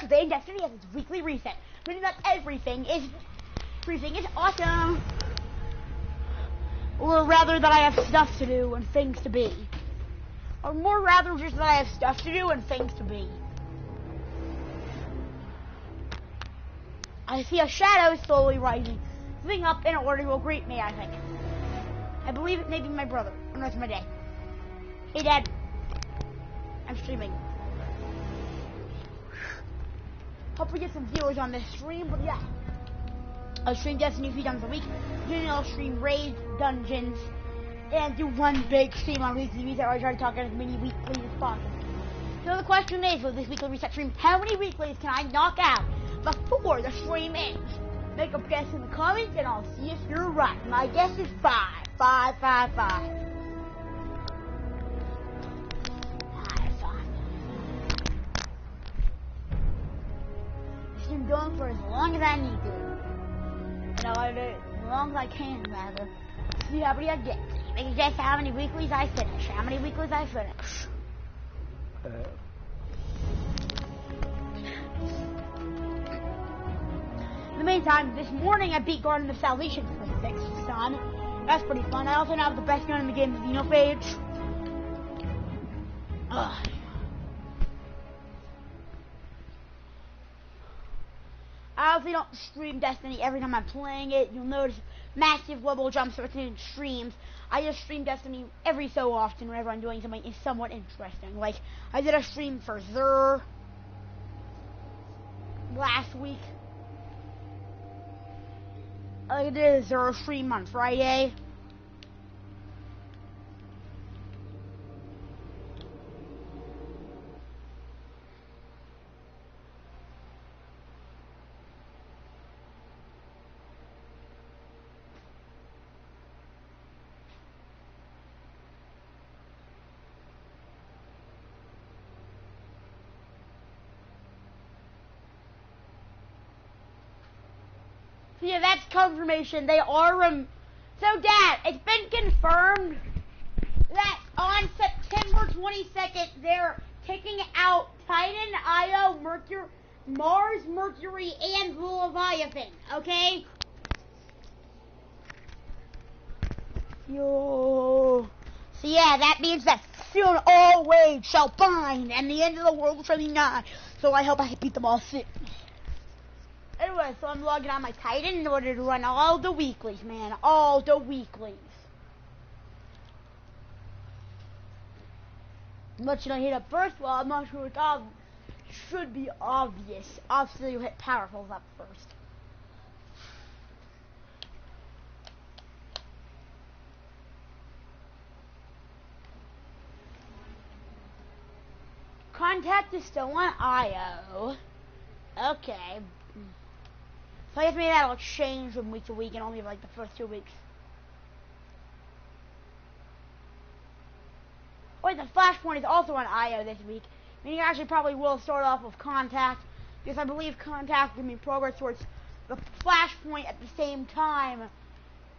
birthday in Destiny has its weekly reset, meaning that everything is awesome. Or rather that I have stuff to do and things to be. Or more rather just that I have stuff to do and things to be. I see a shadow slowly rising. Moving up in order will greet me, I think. I believe it may be my brother. Oh, no, it's my dad. Hey, Dad. I'm streaming. Hope we get some viewers on this stream, but yeah. I'll stream Destiny a few times a week. Then I'll stream raids, dungeons, and do one big stream on weekly reset where I try to talk as many weeklies as possible. So the question is, with this weekly reset stream, how many weeklies can I knock out before the stream ends? Make a guess in the comments and I'll see if you're right. My guess is 5. 5, 5, 5. I'm going for as long as I need to. And I'll do it as long as I can, rather. See how many I get. Make a guess how many weeklies I finish. How many weeklies I finish. In the meantime, this morning I beat Garden of Salvation for the 6th time. That's pretty fun. I also now have the best gun in the game, the Xenophage. Ugh. I obviously don't stream Destiny every time I'm playing it. You'll notice massive level jumps between streams. I just stream Destiny every so often whenever I'm doing something somewhat interesting. Like, I did a stream for Xur last week. I did a Xur stream on Friday. Yeah, that's confirmation. They are so, Dad, it's been confirmed that on September 22nd, they're taking out Titan, Io, Mars, Mercury, and the Leviathan, okay? Yo. So, yeah, that means that soon all rage shall bind, and the end of the world shall be nigh. So I hope I can beat them all soon. Anyway, so I'm logging on my Titan in order to run all the weeklies, man. All the weeklies. What should I hit up first? Well, I'm not sure it's obvious. Should be obvious. Obviously, you hit powerfuls up first. Contact is still on IO. Okay. So I guess maybe that'll change from week to week and only like the first 2 weeks. Wait, the Flashpoint is also on IO this week. Meaning I actually probably will start off with Contact, because I believe Contact will give me progress towards the Flashpoint at the same time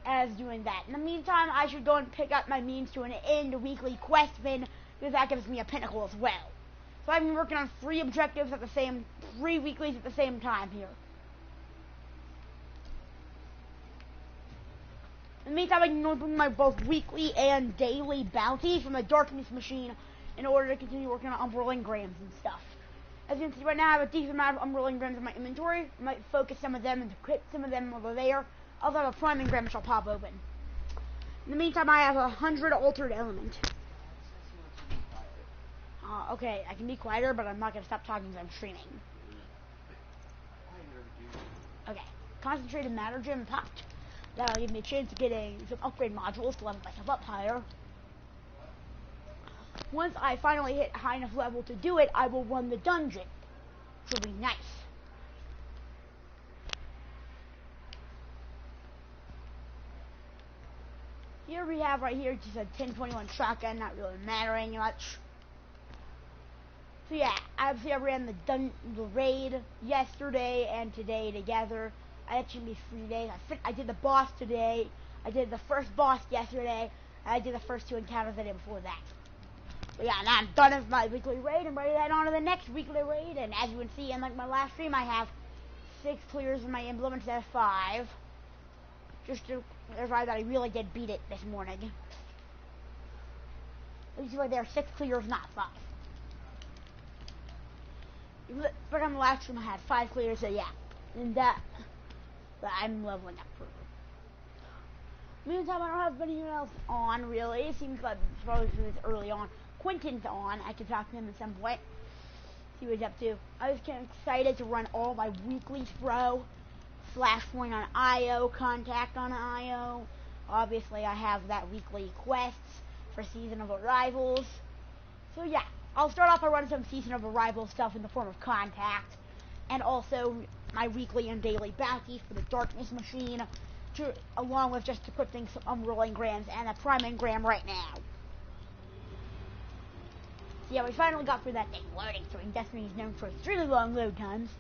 as doing that. In the meantime, I should go and pick up my means to an end weekly quest bin, because that gives me a pinnacle as well. So I've been working on 3 objectives at the same, 3 weeklies at the same time here. In the meantime, I can open my both weekly and daily bounties from the Darkness Machine in order to continue working on Umbral Engrams and stuff. As you can see right now, I have a decent amount of Umbral Engrams in my inventory. I might focus some of them and equip some of them over there. I'll have a Prime Engram which I'll pop open. In the meantime, I have 100 Altered Element. Okay, I can be quieter, but I'm not going to stop talking because I'm streaming. Okay, Concentrated Matter Gem popped. That'll give me a chance of getting some upgrade modules to level myself up higher. Once I finally hit a high enough level to do it, I will run the dungeon. Which will be nice. Here we have right here just a 1021 shotgun, not really mattering much. So yeah, obviously I ran the raid yesterday and today together. I actually made 3 days. I did the boss today. I did the first boss yesterday. And I did the first 2 encounters the day before that. But yeah, now I'm done with my weekly raid and ready to head on to the next weekly raid. And as you can see in like my last stream, I have 6 clears in my emblem instead of 5. Just to verify that I really did beat it this morning. You see right there, 6 clears, not 5. But on the last stream I had 5 clears, so yeah. And that I'm leveling up further. Meantime, I don't have anyone else on, really. It seems like probably this early on. Quentin's on. I could talk to him at some point. See what he's up to. I was kind of excited to run all my weeklies, bro. Flashpoint on IO, Contact on IO. Obviously, I have that weekly quests for Season of Arrivals. So yeah, I'll start off by running some Season of Arrival stuff in the form of Contact. And also my weekly and daily backies for the Darkness Machine. Along with just equipping some Rolling Grams and a Prime Engram right now. Yeah, we finally got through that thing loading screen. Destiny is known for extremely long load times.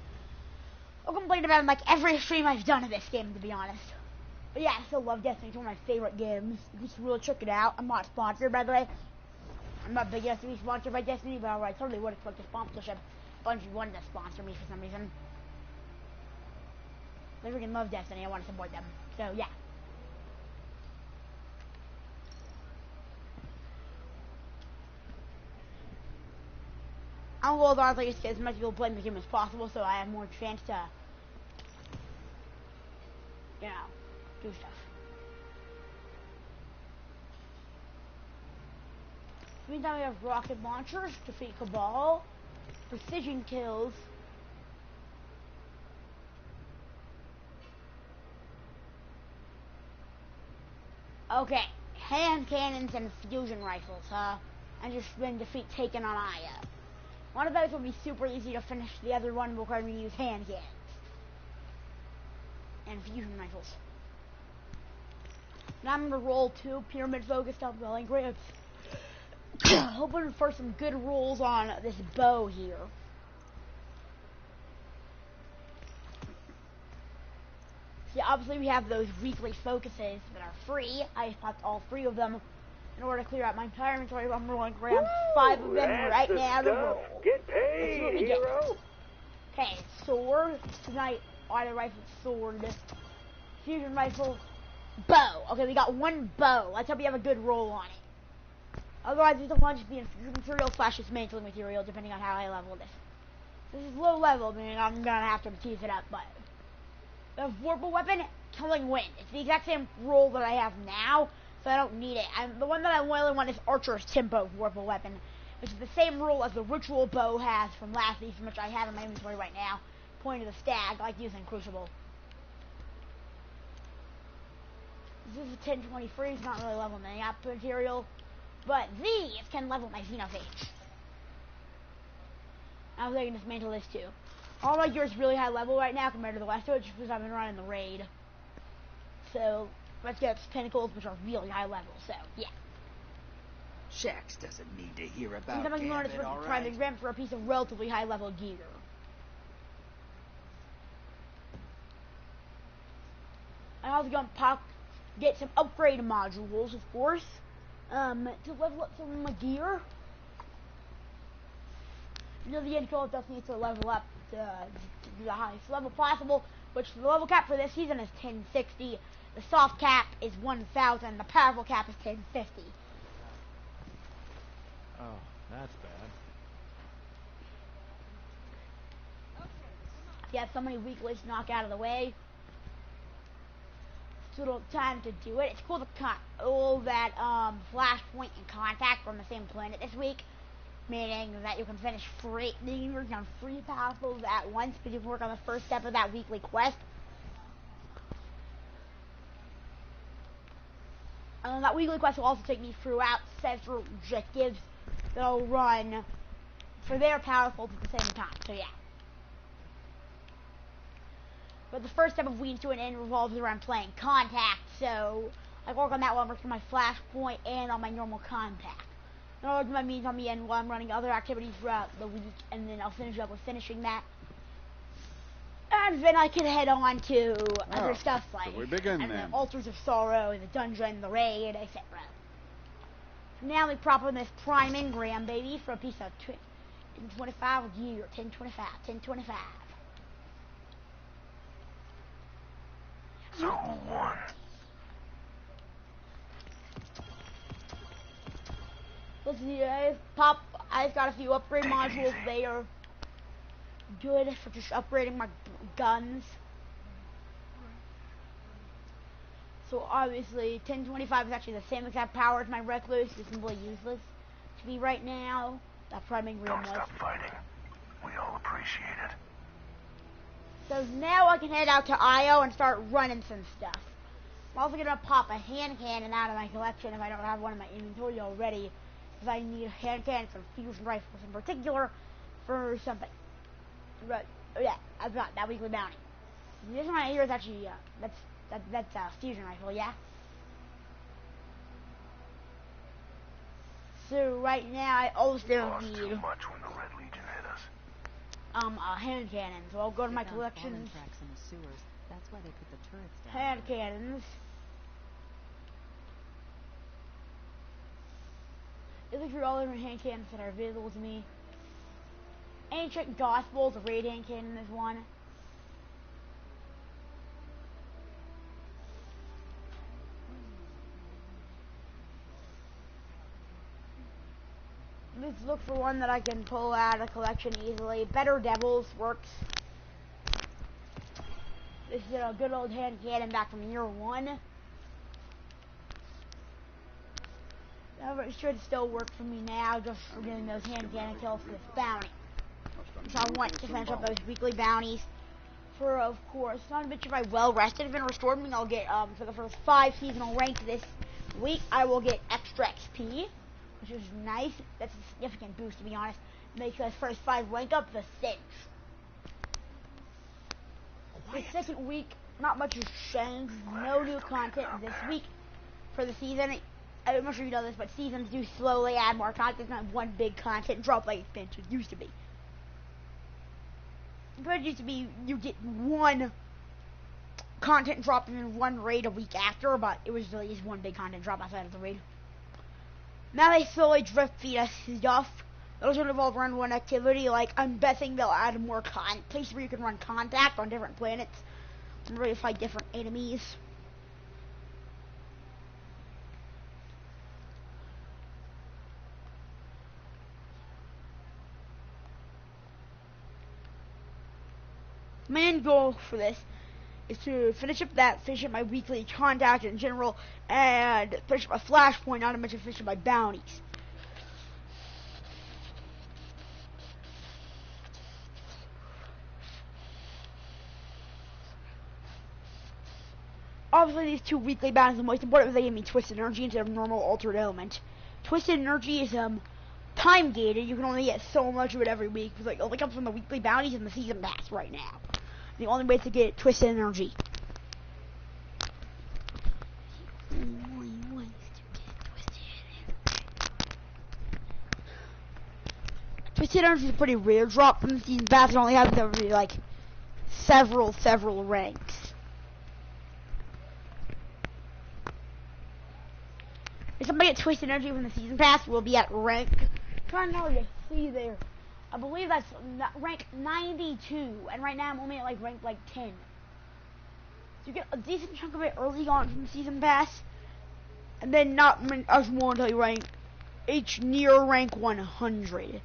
I'll complain about it in like every stream I've done of this game, to be honest. But yeah, I still love Destiny. It's one of my favorite games. You should really check it out. I'm not sponsored, by the way. I'm not big enough to be sponsored by Destiny, but I totally would expect a sponsorship. Bungie wanted to sponsor me for some reason. I freaking love Destiny. I want to support them. So yeah. I'm going to get as much people playing the game as possible, so I have more chance to, you know, do stuff. Meantime, we have rocket launchers, defeat Cabal, precision kills. Okay, hand cannons and fusion rifles, huh? And just been defeat taken on Aya. One of those will be super easy to finish. The other one will require me to use hand cannons and fusion rifles. Now I'm gonna roll 2 pyramid focused up rolling grabs. Hoping for some good rolls on this bow here. See, obviously we have those weekly focuses that are free. I popped all 3 of them in order to clear out my entire inventory. I'm rolling grabs 5 of them right now to roll. Get paid, hero. Okay, sword. Tonight, auto rifle, sword. Fusion rifle, bow. Okay, we got 1 bow. Let's hope we have a good roll on it. Otherwise, this will just be infusion material / dismantling material, depending on how I level this. This is low level, meaning I'm gonna have to tease it up, but the Vorpal weapon, Killing Wind. It's the exact same roll that I have now, so I don't need it. The one that I really want is Archer's Tempo Vorpal weapon, which is the same rule as the Ritual Bow has from last season, which I have in my inventory right now. Point of the Stag, like using Crucible. This is a 1023, it's not really leveling up material, but these can level my Xenophage. I was going to dismantle this too. All my gear is really high level right now compared to the rest of it, just because I've been running the raid. So, let's get Tentacles, which are really high level, so, yeah. Shax doesn't need to hear about Gambit, Gambit, all right? Private Grim for a piece of relatively high level gear. I'm also going to get some upgrade modules, of course, to level up some of my gear. Near the end goal, it does need to level up to the highest level possible, which the level cap for this season is 1060. The soft cap is 1000. The powerful cap is 1050. Oh, that's bad. You have so many weeklies to knock out of the way. It's a little time to do it. It's cool to cut all that Flashpoint and Contact from the same planet this week. Meaning that you can finish free, you can work on 3 powerfuls at once, because you can work on the first step of that weekly quest. That weekly quest will also take me throughout several objectives that I'll run for their powerfuls at the same time, so yeah. But the first step of Weeds to an End revolves around playing Contact, so I work on that while I'm working on my Flashpoint and on my normal Contact. In order to my means on the end while I'm running other activities throughout the week, and then I'll finish up with finishing that. And then I can head on to other stuff like so we begin then. The Altars of Sorrow, the dungeon, the raid, etc. Now we prop on this prime engram, baby, for a piece of 1025 a year. 1025, 1025. So who won? Listen, I've got a few upgrade modules. They are good for just upgrading my guns. So obviously, 1025 is actually the same exact power as my Recluse. It's simply useless to me right now. That priming room Don't was. stop fighting. We all appreciate it. So now I can head out to IO and start running some stuff. I'm also gonna pop a hand cannon out of my collection if I don't have one in my inventory already, because I need a hand cannon for fusion rifles in particular for something. But yeah, I've got that weekly bounty. This one right here is actually that's a fusion rifle, yeah. So right now I also Lost need too much when the Red Legion hit us. a hand cannon. So I'll go to my They found fallen collections. tracks in the sewers. That's why they put the turrets down. Hand cannons. It looks for all different hand cannons that are visible to me. Ancient Gospels, a raid hand cannon is one. Let's look for one that I can pull out of the collection easily. Better Devils works. This is a good old hand cannon back from year 1. However, it should still work for me now, just for getting those hand cannon kills for this bounty. So I want to finish up those weekly bounties. For, of course, not to mention if I well rested and restored, meaning I'll get, for the first 5 seasonal ranks this week, I will get extra XP, which is nice. That's a significant boost, to be honest. Makes those first 5 rank up the cinch. The second week, not much has changed. No new content this week for the season. I'm not sure you know this, but seasons do slowly add more content. It's not one big content drop like expansion used to be. But it used to be you get one content drop and then one raid a week after, but it was really just one big content drop outside of the raid. Now they slowly drip feed us stuff. Those don't involve run one activity. Like, I'm betting they'll add more places where you can run contact on different planets and really fight different enemies. Main goal for this is to finish up my weekly contact in general, and finish up my flashpoint, not to mention finish up my bounties. Obviously, these 2 weekly bounties are most important because they give me Twisted Energy instead of normal Altered Element. Twisted Energy is time gated. You can only get so much of it every week. It only comes from the weekly bounties and the season pass right now. The only way to get Twisted Energy. Twisted Energy is a pretty rare drop from the season pass. It only happens every like several ranks. If somebody gets Twisted Energy from the season pass, we'll be at rank. Trying hard to see there. I believe that's rank 92, and right now I'm only at rank 10. So you get a decent chunk of it early on from the season pass, and then not as more until you near rank 100.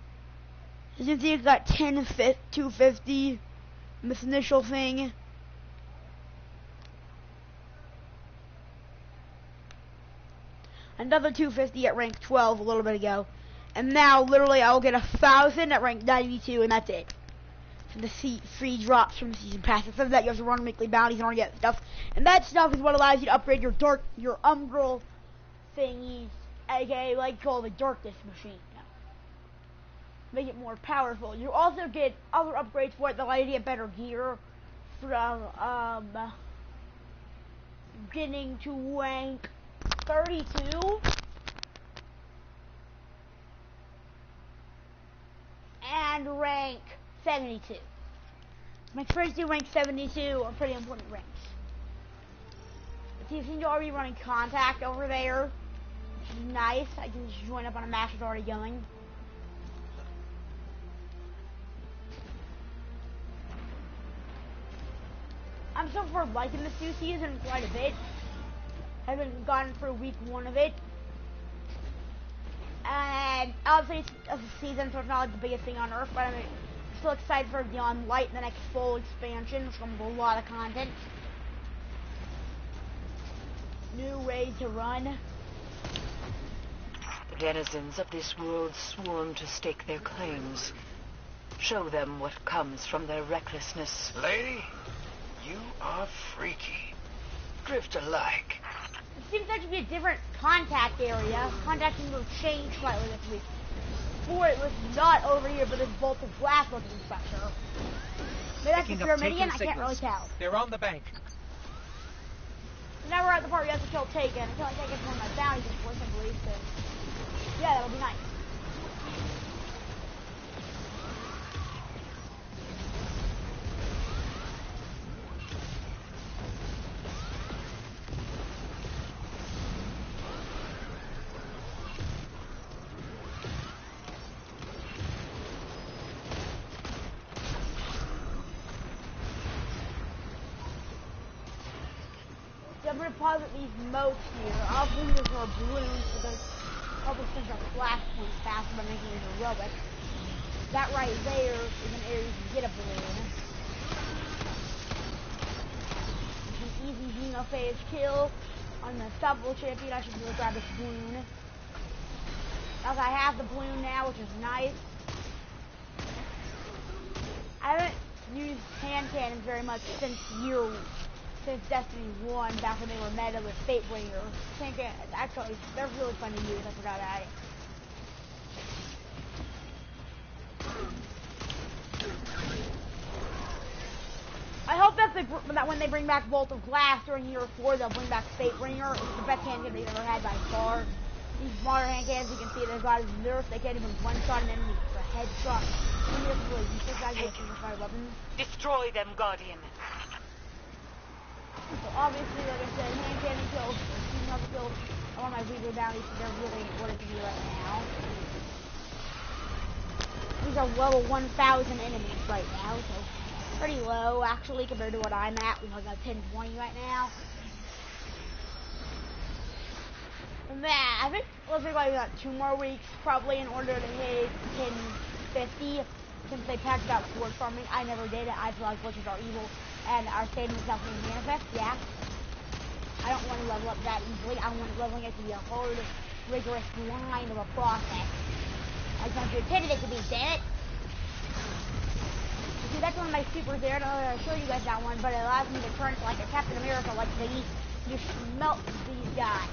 As you can see, it's got 250 in this initial thing. Another 250 at rank 12 a little bit ago. And now, literally, I'll get 1,000 at rank 92, and that's it. For the free drops from the season pass. Instead of that, you have to run weekly bounties in order to get stuff. And that stuff is what allows you to upgrade your umbral thingies, aka, called the darkness machine. Make it more powerful. You also get other upgrades for it that allow you to get better gear. From, getting to rank 32. And rank 72. My first 2 rank 72 are pretty important ranks. If you seem to already running contact over there, Nice. I can just join up on a match that's already going. I'm so far liking this new season quite a bit. I haven't gotten through week 1 of it. And obviously it's a season, so it's not like the biggest thing on earth, but I'm still excited for Beyond Light and the next full expansion, which comes with a lot of content. New ways to run. The denizens of this world swarm to stake their claims. Show them what comes from their recklessness. Lady, you are freaky. Drift alike. It seems like to be a different contact area. Contacting will change slightly this week. Before it was not over here, but there's bolt of glass looking structure. Maybe that's the Pyramidian, I can't really tell. They're on the bank. Now we're at the part where you have to kill Taken. Until I take it from my bounties, of course, I believe, so... Yeah, that'll be nice. I'm going to deposit these motes here. I'll bring these more balloons so those probably send our flashpoints faster by making it heroic. That right there is an area you can get a balloon. It's an easy xenophage kill on the Unstoppable Champion. I should really grab this balloon. As I have the balloon now, which is nice. I haven't used hand cannons very much since Destiny 1, back when they were meta with Fatebringer. Actually, they're really fun to use, I forgot about it. I hope that when they bring back Bolt of Glass during year 4, they'll bring back Fatebringer. It's the best hand cannon they've ever had by far. These modern hand cannons, you can see they've got his nerf. They can't even one-shot an enemy for a headshot. Really useless guys with simplified weapons. Destroy them, Guardian. So obviously, like I said, hand cannon kills, shooting up kills are one of my weaker bounties, so they're really important to me right now. These are level 1,000 enemies right now, so pretty low actually compared to what I'm at. We've got 1020 right now. And then I think looks like we got 2 more weeks probably in order to hit 1050. Since they patched out sword farming, I never did it. I feel like glitches are evil. And our statement is definitely manifest, yeah. I don't want to level up that easily. I want leveling it to be a hard, rigorous line of a process. I just want you intended it to be, damn it. See, that's one of my supers there. I don't know if I'll show you guys that one, but it allows me to turn to like a Captain America, like thingy. You smelt these guys.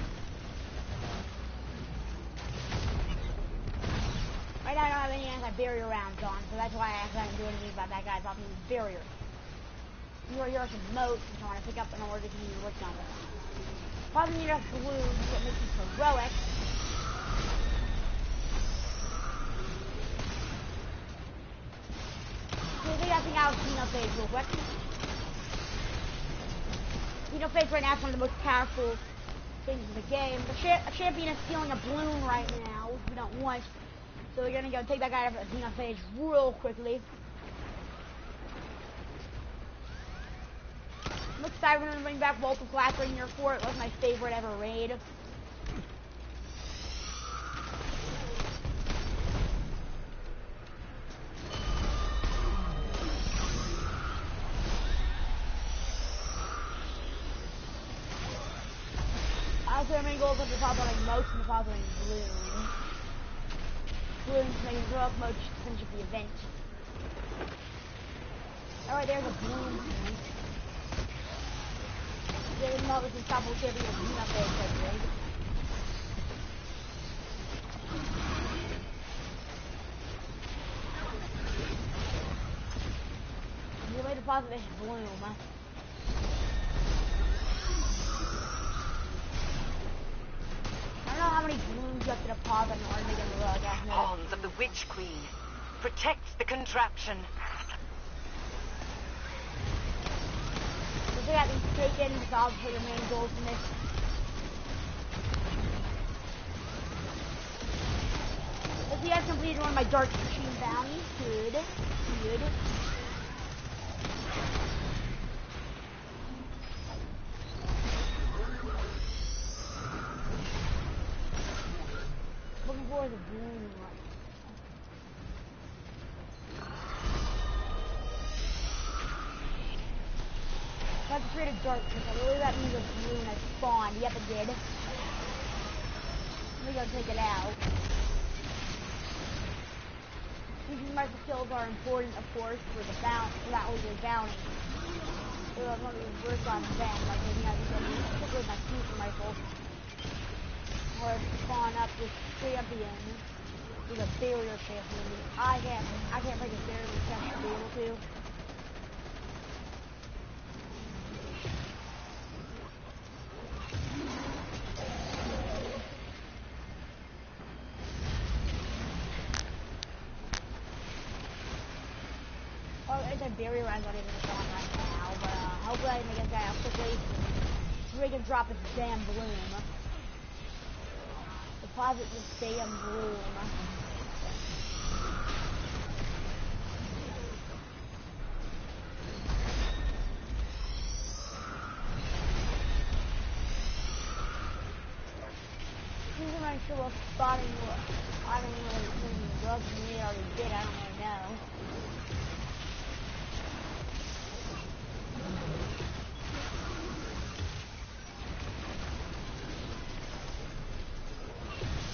Right now I don't have any anti-barrier rounds on, so that's why I couldn't do anything about that guy's off-using barrier. Here are some motes which I want to pick up in order to continue working on this. Probably need enough balloons that makes it heroic. So they got to out of Xenophage real quick. Xenophage right now is one of the most powerful things in the game. The champion is stealing a balloon right now, which we don't want. So we're gonna go take that guy out of Xenophage real quickly. Looks like we're gonna bring back Bolt of Glass in year 4. It was my favorite ever raid. I was gonna make goals with the top like most and the top like balloon. Balloons make it grow up most to finish up the event. Alright, there's a balloon. There's not with Unstoppable Champion of Xenophage, right? You may deposit this bloom. I don't know how many blooms you have to deposit in order to make it heroic. Pawns of the Witch Queen. Protect the contraption. So they got these taken, because obviously your main goals in this. So you guys completed one of my dark machine bounties. Good. Good. Looking for the balloon. I have to create a dark crystal. I believe that means a balloon has spawned. Yep, it did. Let me go take it out. These micro kills are important, of course, for the bounty. That was your bounty. So I'm going to work on them, like taking out these enemies, particularly my super rifle. Or spawn up this champion. With a barrier champion. I can't break a barrier champion to be able to. Barrier runs not even on right now, but hopefully I can make this guy out quickly so we can drop this damn bloom. Deposit this damn bloom. Even I'm sure what spotting what I don't really love me already did, I don't really know.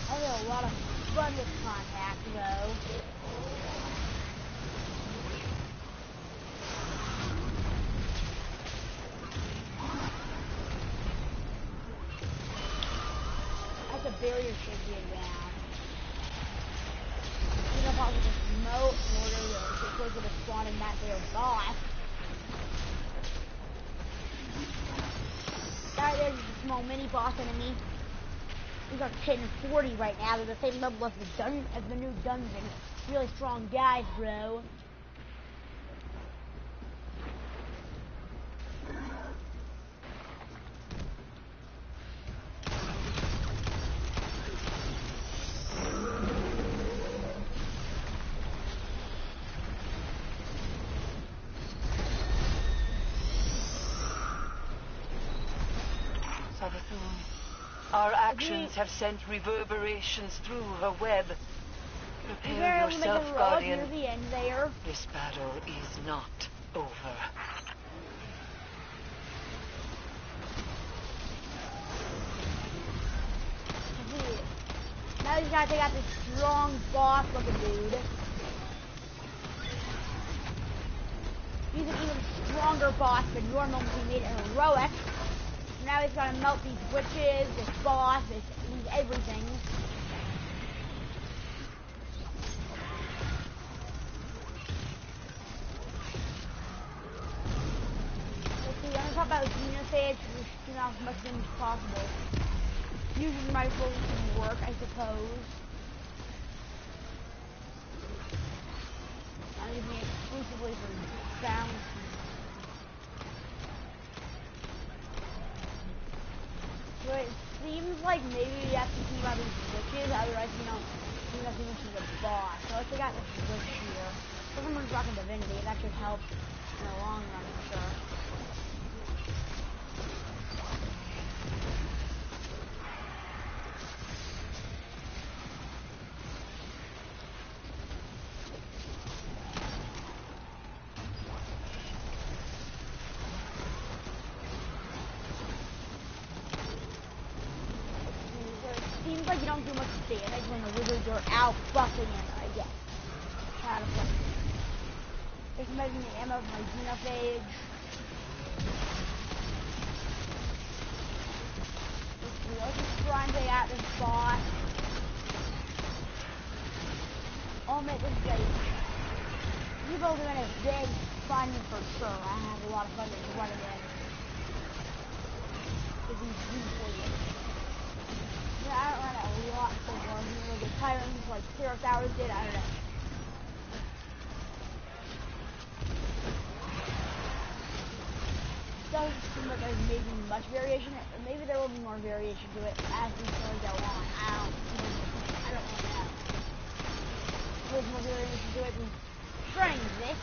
I had a lot of fun with contact, though. That's a barrier champion down. You know, probably just moat in order to get closer to spawning that there boss. Right there's just a small mini boss enemy. These are 10 and 40 right now. They're the same level as the new dungeon. Really strong guys, bro. Our actions have sent reverberations through her web. Prepare yourself, Guardian. Near the end there. This battle is not over. Now he's gotta take out this strong boss looking dude. He's an even stronger boss than normal when he made it heroic. Now he's gotta melt these witches, this boss, these everything. Let's see, I'm gonna talk about the xenophage, just shoot out as much things as possible. Using rifles can work, I suppose. I'm using it exclusively for sound. So it seems like maybe we have to keep out these witches, otherwise we don't see much of the boss. So let's take out this witch here. Someone's rocking divinity, that should help in the long run for sure. Seems like you don't do much damage when the wizards are out buffing it, I guess. Kind of like just measuring the ammo of my xenophage. Let's just try and take out this boss. I'll make this guy. You both are gonna big fun for sure. I have a lot of fun just running in. With these beautiful units. I don't run a lot so far. I'm gonna get tyrants like Zero Towers did. I don't know. Doesn't seem like there's maybe much variation. Maybe there will be more variation to it as we go on. I don't really know. way more really to do it from trying this.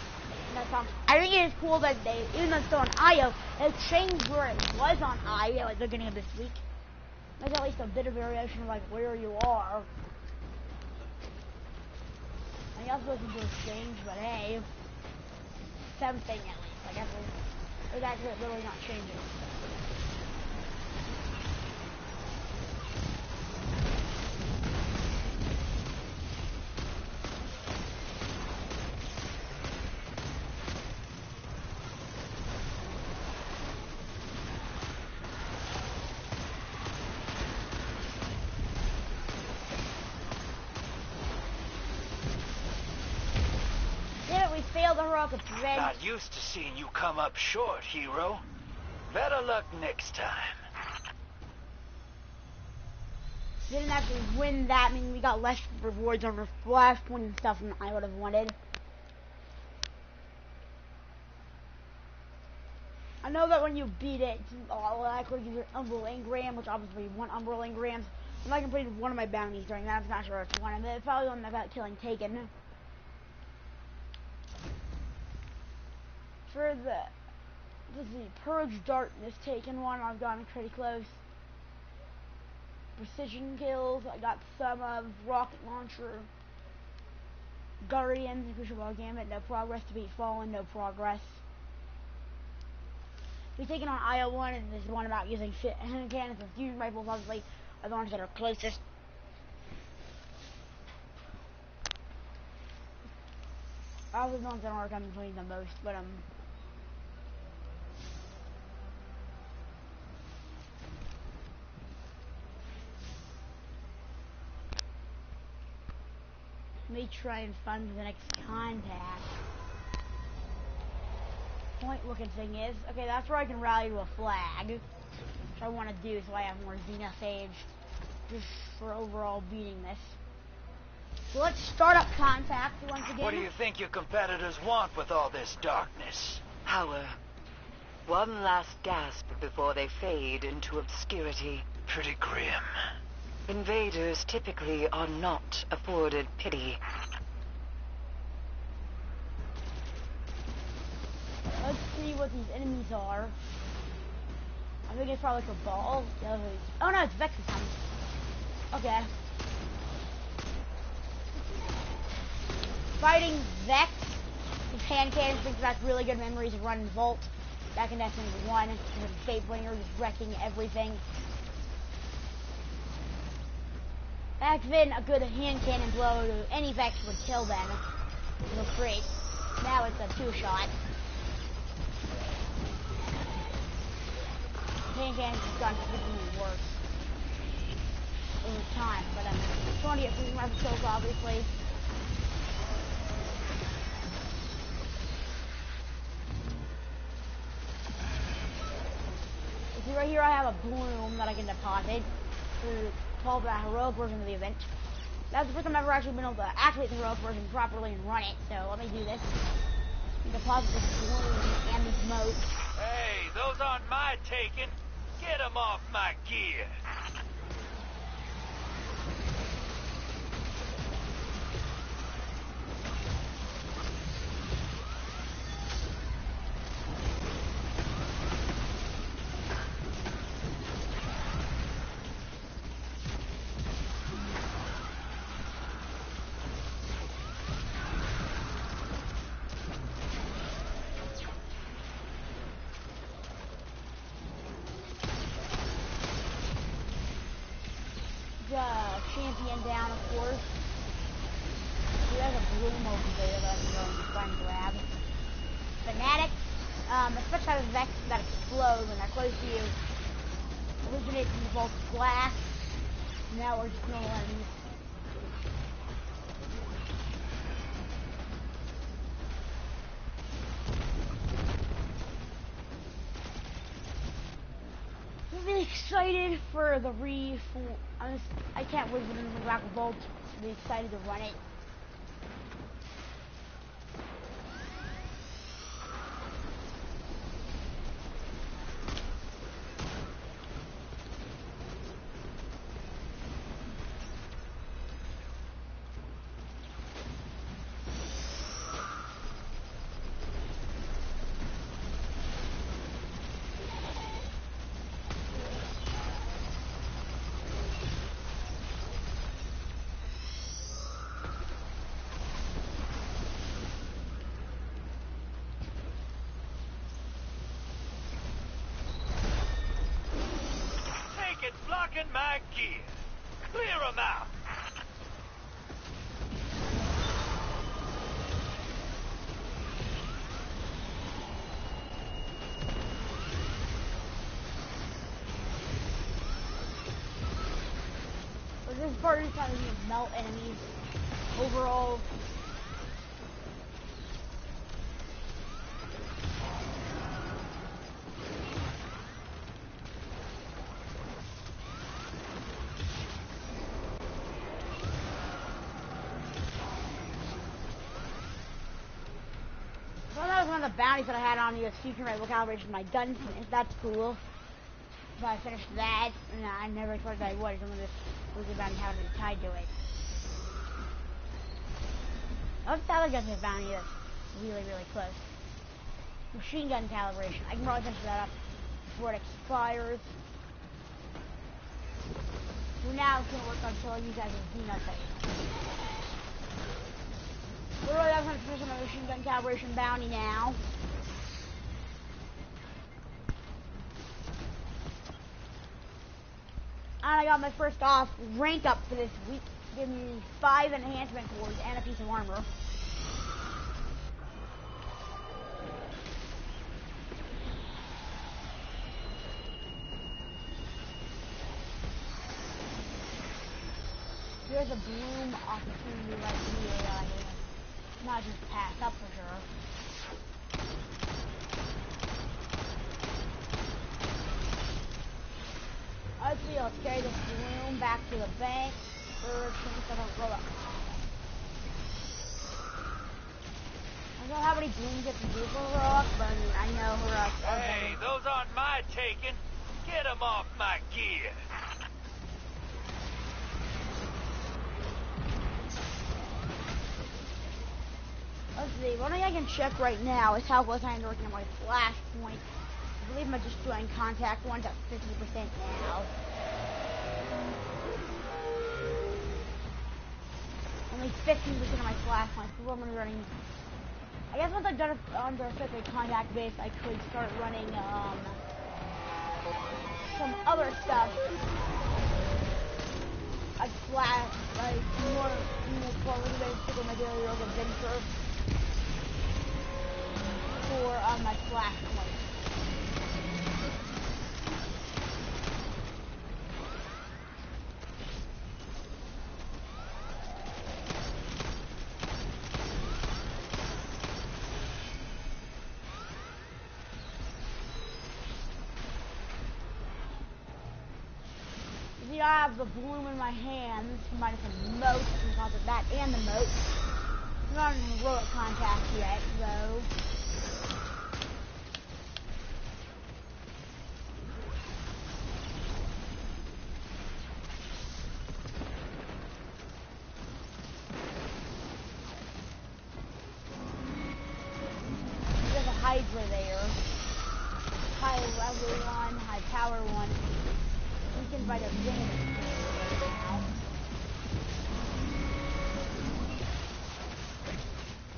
And that's I think it is cool that they, even though it's still on IO, it changed where it was on IO at the beginning of this week. There's at least a bit of variation of like where you are. And you also listen to a change, but hey, something at least. I guess it's actually literally not changing. Failed the heroic event. Not used to seeing you come up short, hero. Better luck next time. Didn't actually win that, I mean we got less rewards on Flashpoint and stuff than I would have wanted. I know that when you beat it, I'll actually use an Umbral Engram, which obviously you want Umbral Engrams. And I completed one of my bounties during that. I'm not sure which one, but it's probably the one about killing Taken. For the Purge Darkness Taken one, I've gotten pretty close. Precision kills, I got some of Rocket Launcher. Guardians, Crucial Ball Gambit, no progress. To beat Fallen, no progress. We've taken on IO1, and this is one about using hand cannons and fusion rifles, obviously, are the ones that are closest. Obviously the ones that aren't coming between the most, but let me try and find the next contact. Point looking thing is, okay, that's where I can rally to a flag, which I want to do so I have more Zenith Age, just for overall beating this. So let's start up contact once again. What do you think your competitors want with all this darkness? Power. One last gasp before they fade into obscurity. Pretty grim. Invaders typically are not afforded pity. Let's see what these enemies are. I think it's probably like a ball. Oh no, it's Vex this time. Okay. Fighting Vex, his hand cannons brings back really good memories of running Volt back in Destiny 1. His escape when you were just wrecking everything. Back then, a good hand cannon blow to any Vex would kill them. It was great. Now it's a two-shot. Hand cannons have gotten significantly worse over time, but I'm trying to get fusion rifle kills, obviously. See right here I have a bloom that I can deposit to call the heroic version of the event. That's the first time I've ever actually been able to activate the heroic version properly and run it, so let me do this. Deposit this bloom and this moat. Hey, those aren't my taking. Get them off my gear. Champion down, of course. There's a bloom over there that I can go and try and grab. Fanatic, especially with Vex that explode when they're close to you. Originates from the vault of glass. Now we're just normal enemies. I'm really excited for the I can't wait for them to bring back a Vault. I'm really excited to run it. in my gear. Clear 'em out. This part is kind of melt enemies overall. Well, that was one of the bounties that I had on the future rifle calibration of my gun. That's cool. But I finished that, and I never thought that I would. Some of this was a bounty having tied to it. I thought I got this bounty that's really, really close. Machine gun calibration. I can probably finish that up before it expires. For now, it's gonna work until you guys do nothing. Literally, I'm gonna finish my machine gun calibration bounty now. And I got my first off rank up for this week. Give me 5 enhancement cores and a piece of armor. There's a bloom opportunity right here that I can not just pass up for sure. Hopefully I'll carry this bloom back to the bank for a chance of a roll-up. I don't know how many blooms you can do for a roll-up, but I mean, I know roll-ups. Hey, those aren't my taking. Get 'em off my gear. Let's see, one thing I can check right now is how close I am to working on my flash point. I believe my just doing contact one's at 50% now. Only 15% of my flash points. So I'm gonna be running. I guess once I've done it under a contact base, I could start running some other stuff. Like flash, like more for a little bit of my daily rogue adventure for my flash points. I have the bloom in my hands, minus the moat, because of that and the moat. I'm not in heroic contact yet, though. There's a Hydra there. High level one, high power one. We can fight a venomous right now.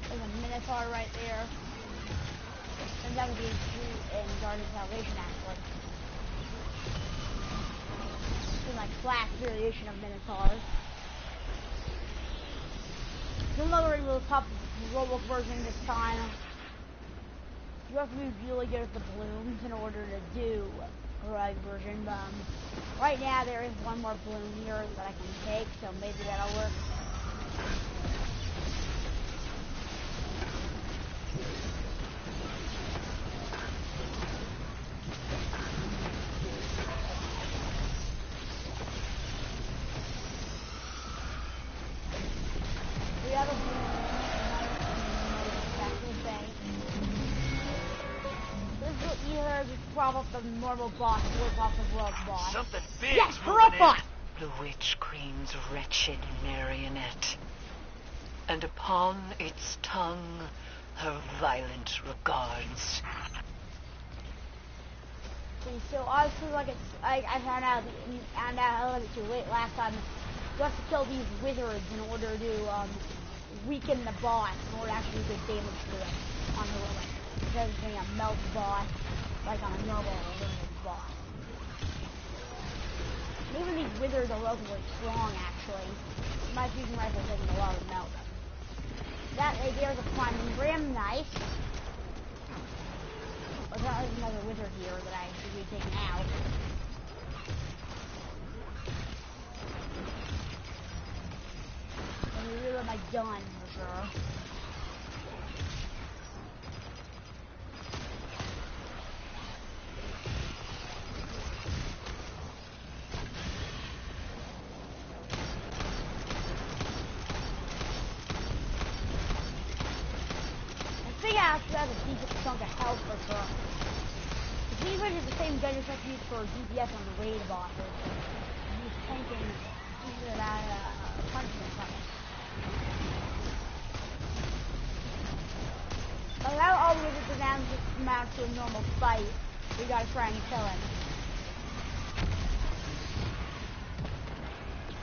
There's a Minotaur right there. And that would be in Guard of Salvation, actually. It's like flash variation of Minotaurs. You'll know the little top robot version this time. You have to be really good at the blooms in order to do heroic version. Right now there is one more bloom here that I can take, so maybe that'll work. The other bloom back to the bank. This will either just prop up the normal boss or prop the world boss. Something big. Yes, Heroic! The Witch Queen's wretched marionette, and upon its tongue her violent regards. See, so obviously, like I found out a little bit too late last time. You have to kill these wizards in order to weaken the boss, in order to actually do good damage to it on heroic. Instead of being a melt boss like on a normal limited boss. Even these wizards are relatively strong, actually. My fusion rifle is taking a lot of melt. That right there is a climbing ram, nice. But there's another wizard here that I should be taking out. Let me reload my gun for sure. Actually has a decent chunk of health for sure. The Desmond is the same gun you're supposed to use for DPS on the raid bosses. He's tanking that punishment from it. But without all the wizards amount to a normal fight, we gotta try and kill him.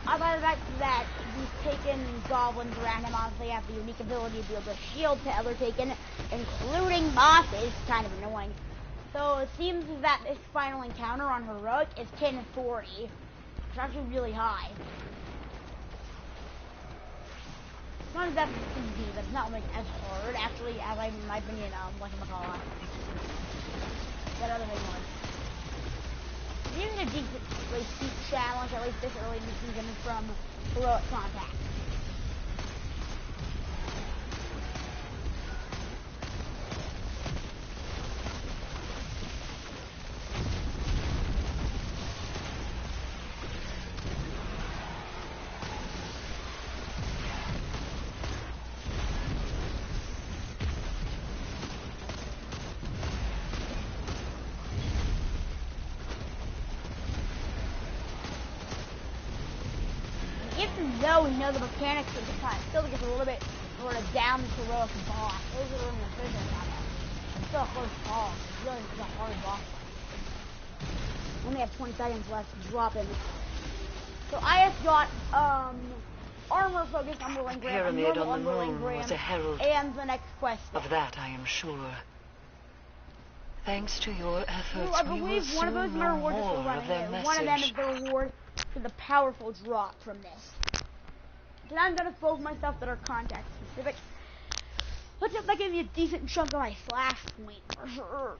I like the fact that these Taken goblins around him honestly have the unique ability to be able to shield to other Taken, including bosses. Kind of annoying. So it seems that this final encounter on Heroic is 1040. It's actually really high. It's not exactly easy, but it's not like as hard actually as in my opinion, whatchamacallit. That other thing was. This is a decently steep challenge, at least this early in the season, from Heroic Contact. Though we know the mechanics of the time, still gets a little bit sort of down this heroic boss. Those are in the prison combat. It's still a close call. It's really a hard boss fight. Only have 20 seconds left to drop him. So I have got armor focused Umberling Graham, normal Umberling Graham, and the next quest. Of that I am sure. Thanks to your efforts, I believe one of those is my reward just for running it. One of them is the reward for the powerful drop from this. And I'm gonna focus my stuff that are contact specific. Let's hope that gives me a decent chunk of my slash point for sure.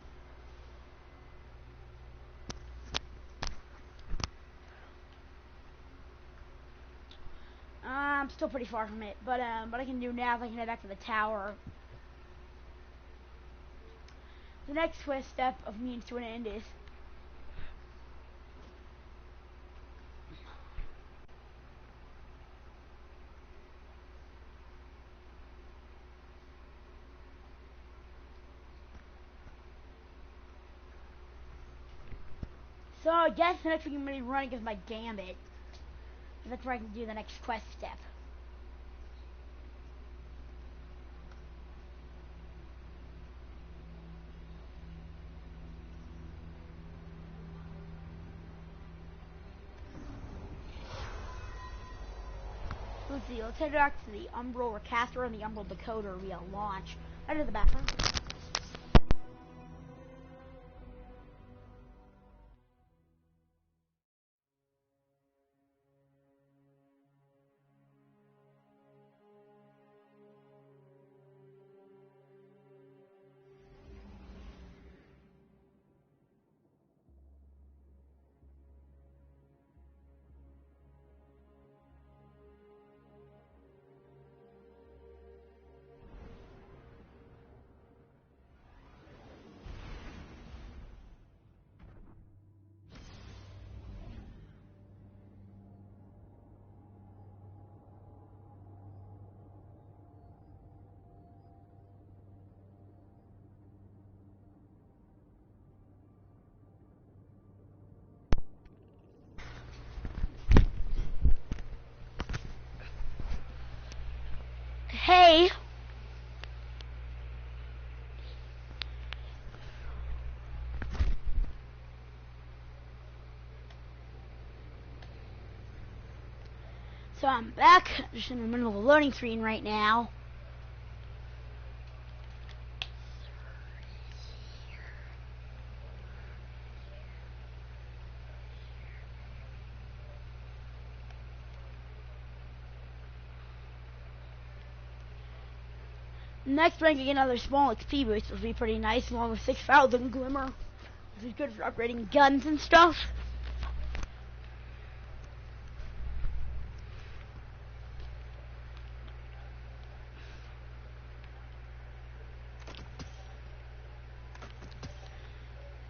I'm still pretty far from it, but what I can do now is I can head back to the tower. The next step of means to an end is so I guess the next thing I'm going to be running is my gambit. That's where I can do the next quest step. Let's see, let's head back to the Umbral Recaster and the Umbral Decoder via launch. Head to the bathroom. Hey! So I'm back, just in the middle of a loading screen right now. Next rank, I get another small XP boost, which will be pretty nice, along with 6,000 Glimmer, which is good for upgrading guns and stuff.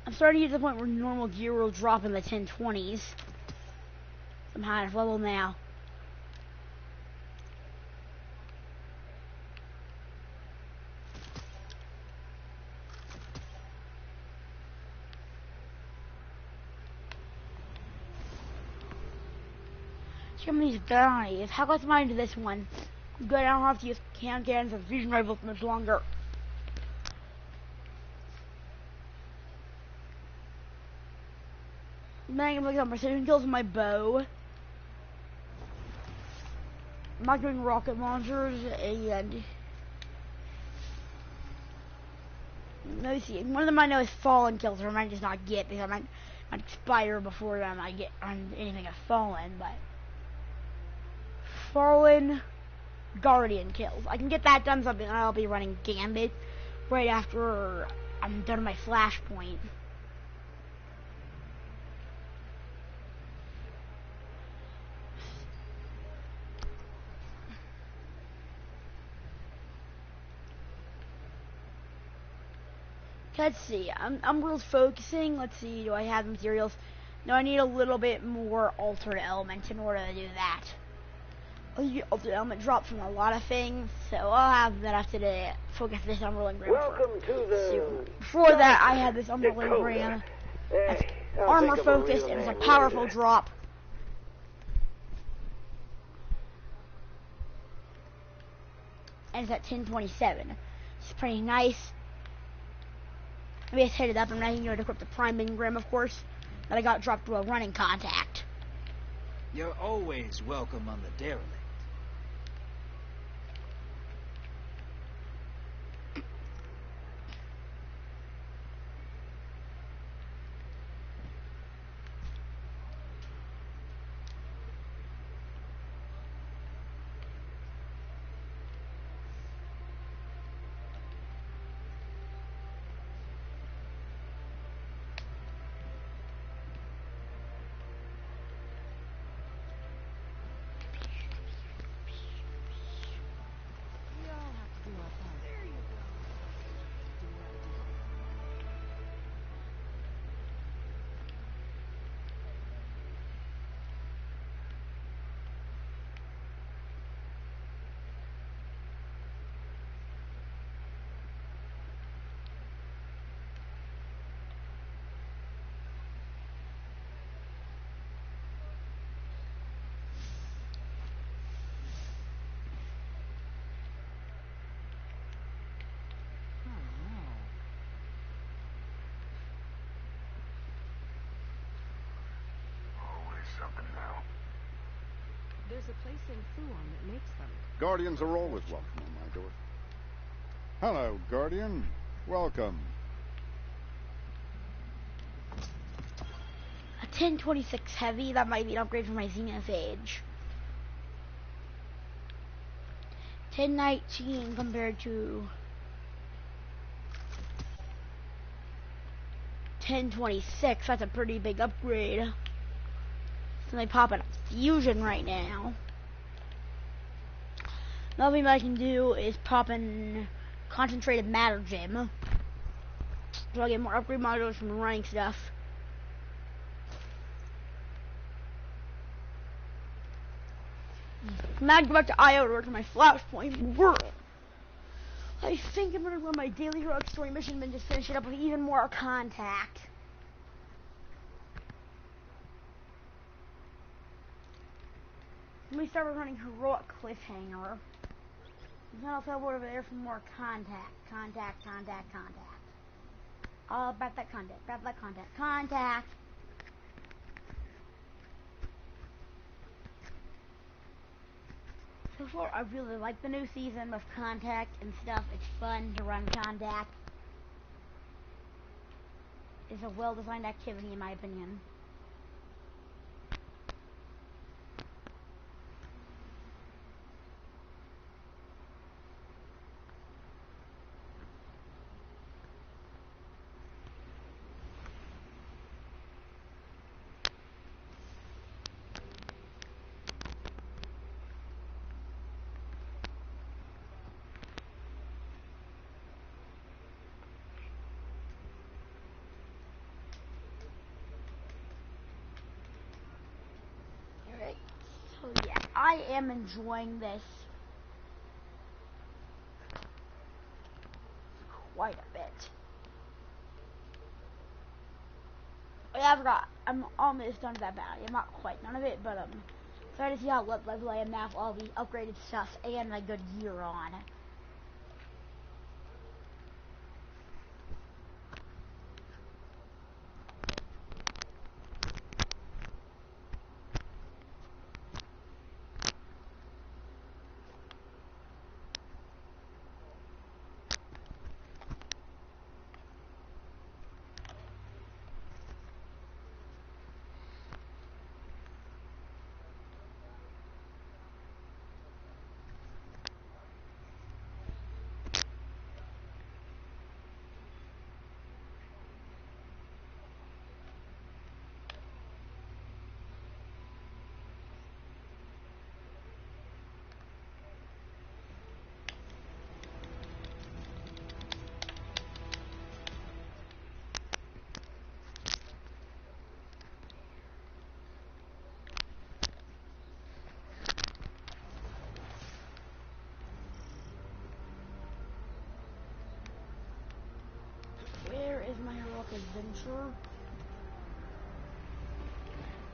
I'm starting to get to the point where normal gear will drop in the 1020s. I'm high enough level now. Some of these guys, how close am I to this one? Good, I don't have to use cannons and fusion rifles much longer. Then I'm gonna look at precision kills with my bow. I'm not doing rocket launchers, and let me see. One of them I know is fallen kills, or I might just not get because I might expire before I get on anything of fallen. But fallen guardian kills, I can get that done. Something I'll be running Gambit right after I'm done with my flashpoint. Let's see, I'm real focusing. Let's see, do I have materials? No, I need a little bit more altered elements in order to do that. Altered element drops from a lot of things, so I'll have that after the focus this Umberland Gram. Welcome to the... Before that, I had this Umberland Gram. That's armor focused, and it's a powerful drop. And it's at 1027. It's pretty nice. Maybe I set it up. I'm not even going to equip the Prime Engram, of course, that I got dropped to a running contact. You're always welcome on the derelict. There's a place in Thuon that makes them. Guardians are always welcome on my door. Hello, Guardian. Welcome. A 1026 heavy, that might be an upgrade for my Zenith Age. 1019 compared to 1026, that's a pretty big upgrade. So they pop in a fusion right now. Another thing that I can do is pop in concentrated matter gem. So I get more upgrade modules from running stuff. Now I go back to IO to work on my flashpoint world. I think I'm gonna run my daily heroic story mission and just finish it up with even more contact. Let me start with running heroic cliffhanger. Then I'll tell over there for more contact. About that contact. So far, I really like the new season of contact and stuff. It's fun to run contact. It's a well-designed activity, in my opinion. I am enjoying this quite a bit. Oh, yeah, I forgot. I'm almost done with that bounty. I'm not quite done with it, but excited to see how level I am now with all the upgraded stuff and my good gear on. Where is my heroic adventure?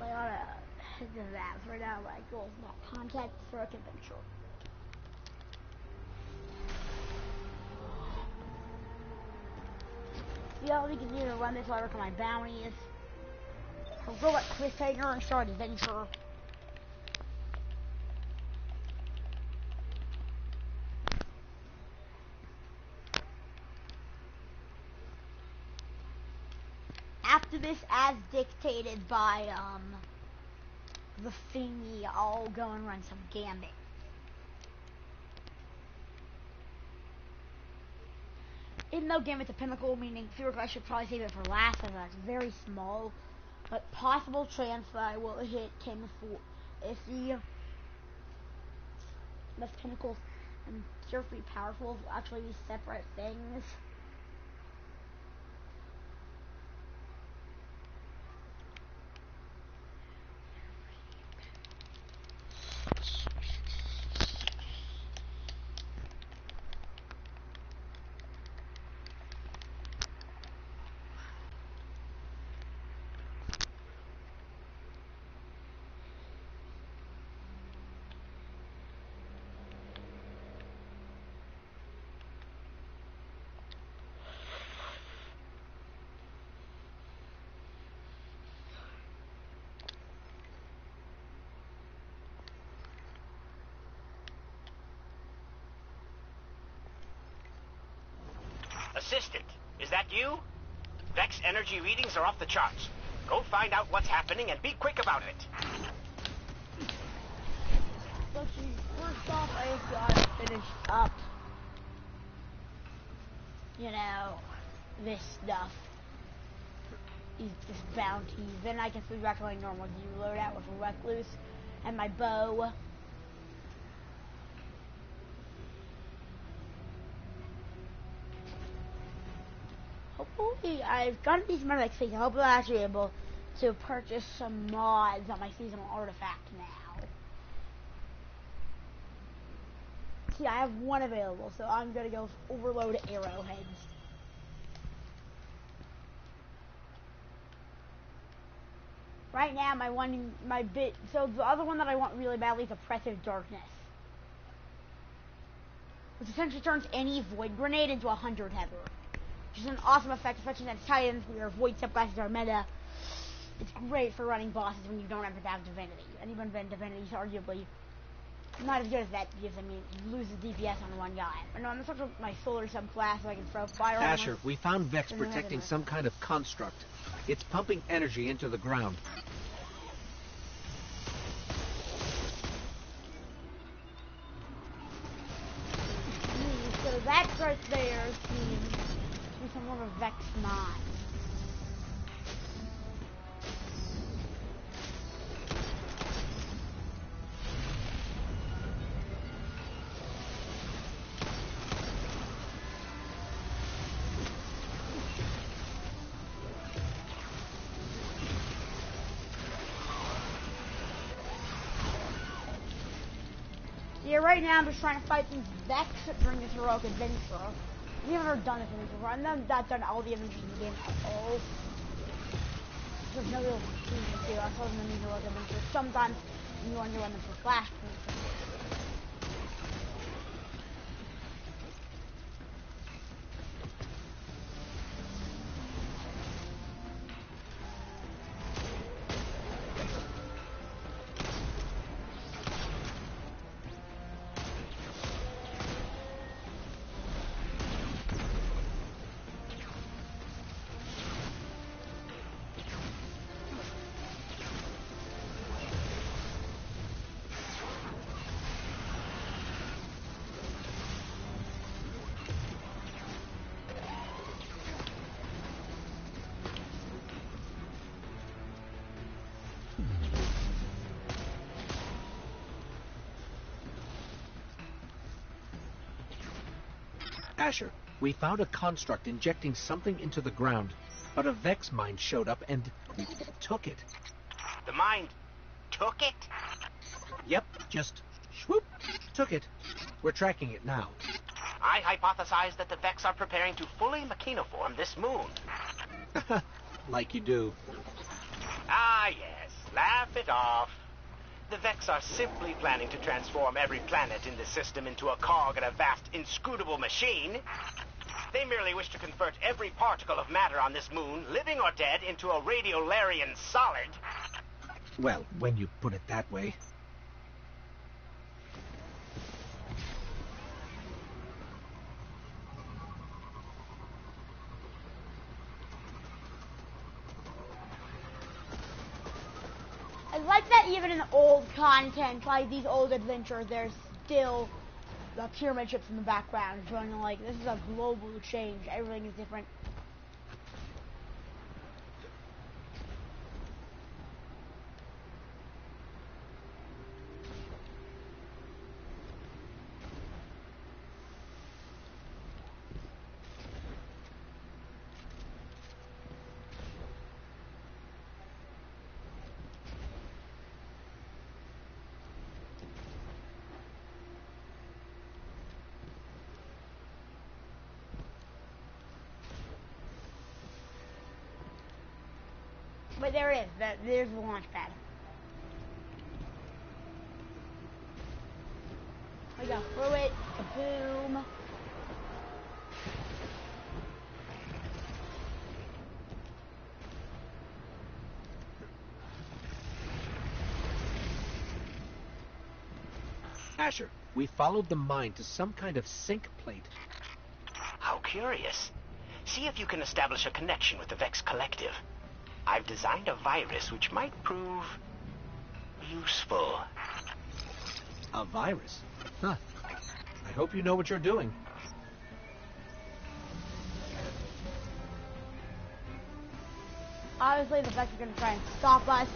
I ought to head to that. So right now, my goal is not contact heroic adventure. Yeah, we continue to run this while I work on my bounties. Heroic cliffhanger and start adventure. After this, as dictated by the thingy, I'll go and run some gambit. Even though Gambit's a pinnacle, meaning I should probably save it for last, as that's very small, but possible chance that I will hit 10 for if the pinnacles and carefully powerful will actually be separate things. Assistant, is that you? Vex energy readings are off the charts. Go find out what's happening and be quick about it. So first off, I've got to finish up, you know, this stuff. This bounty. Then I can swing back to my normal gear loadout with a recluse and my bow. Hopefully, I've got a decent amount of XP. Hopefully, I'll actually be able to purchase some mods on my seasonal artifact now. See, I have one available, so I'm gonna go overload arrowheads. Right now, so the other one that I want really badly is Oppressive Darkness, which essentially turns any void grenade into a 100 header. Which is an awesome effect, especially since Titans, where void subclasses are meta. It's great for running bosses when you don't have to have Divinity. Anyone with Divinity is arguably not as good as that, because, I mean, you lose the DPS on one guy. But no, I'm going to switch my solar subclass so I can throw fire Asher, on we found Vex protecting some kind of construct. It's pumping energy into the ground. So that right there seems to be some sort of Vex mine. Yeah, right now I'm just trying to fight these Vex during this heroic adventure. I've never done this adventure before. I've not done all the adventures in the game at all. There's no real thing to do. I saw them in the heroic adventure. Sometimes you want to run them for flash. Asher, we found a construct injecting something into the ground, but a Vex mine showed up and took it. The mind took it? Yep, just swoop, took it. We're tracking it now. I hypothesize that the Vex are preparing to fully machinoform this moon. Like you do. Ah, yes. Laugh it off. The Vex are simply planning to transform every planet in the system into a cog in a vast, inscrutable machine. They merely wish to convert every particle of matter on this moon, living or dead, into a radiolarian solid. Well, when you put it that way. I like that even in old content, like these old adventures, there's still the pyramid ships in the background showing like this is a global change. Everything is different. But there it is. There's the launch pad. We go through it. Boom. Asher, we followed the mine to some kind of sink plate. How curious. See if you can establish a connection with the Vex Collective. I've designed a virus which might prove useful. A virus? Huh. I hope you know what you're doing. Obviously, the Vex are going to try and stop us.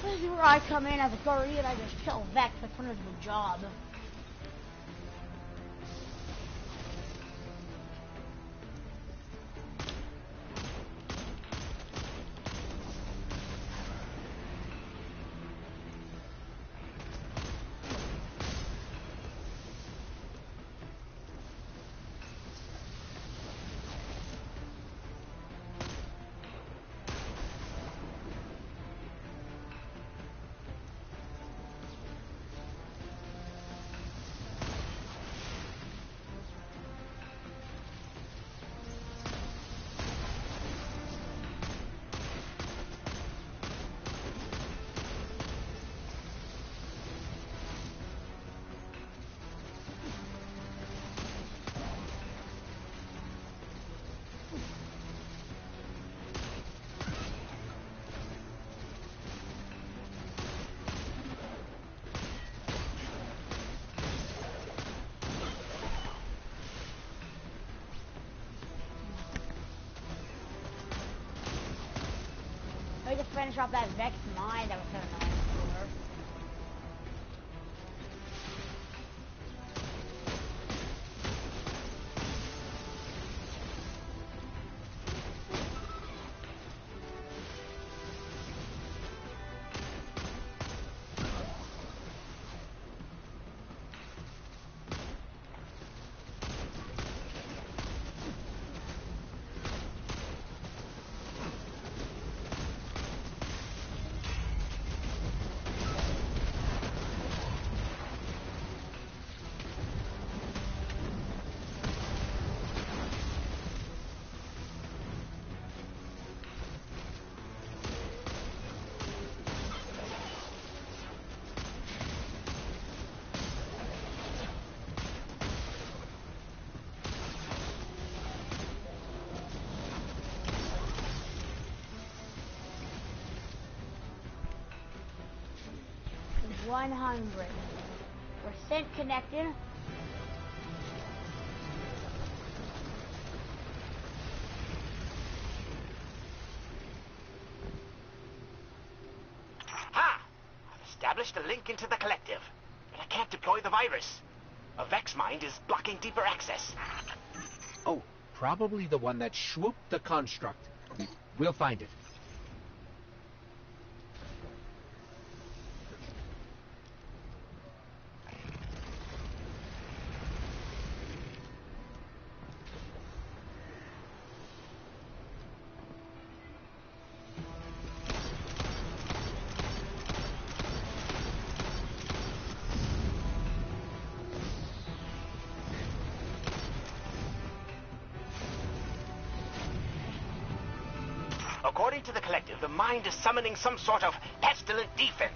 This is where I come in as a guardian. I just kill Vex. That's one of the job. We just finish off that Vex mine that was so annoying before. 100% connected. Ha! I've established a link into the collective, but I can't deploy the virus. A Vex mind is blocking deeper access. Oh, probably the one that swooped the construct. We'll find it. According to the collective, the mind is summoning some sort of pestilent defense.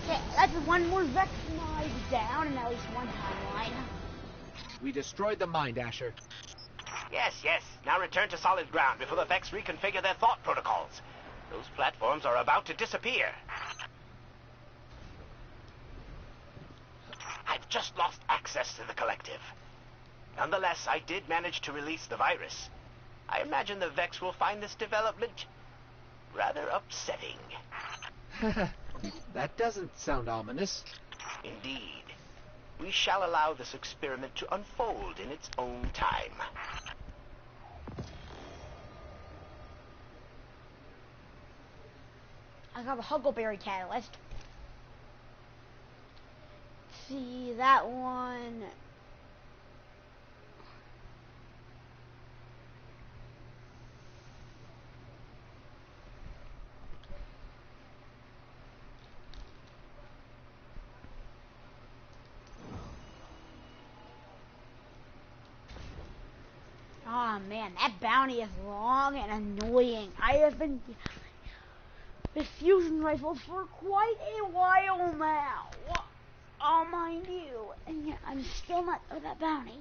Okay, that's one more Vex mind down in at least one timeline. We destroyed the mind, Asher. Yes, yes. Now return to solid ground before the Vex reconfigure their thought protocols. Those platforms are about to disappear. I've just lost access to the collective. Nonetheless, I did manage to release the virus. I imagine the Vex will find this development rather upsetting. That doesn't sound ominous. Indeed. We shall allow this experiment to unfold in its own time. I got a Huckleberry Catalyst. See, that one... Oh man, that bounty is long and annoying. I have been with fusion rifles for quite a while now. I'll mind you. And yet I'm still not with that bounty.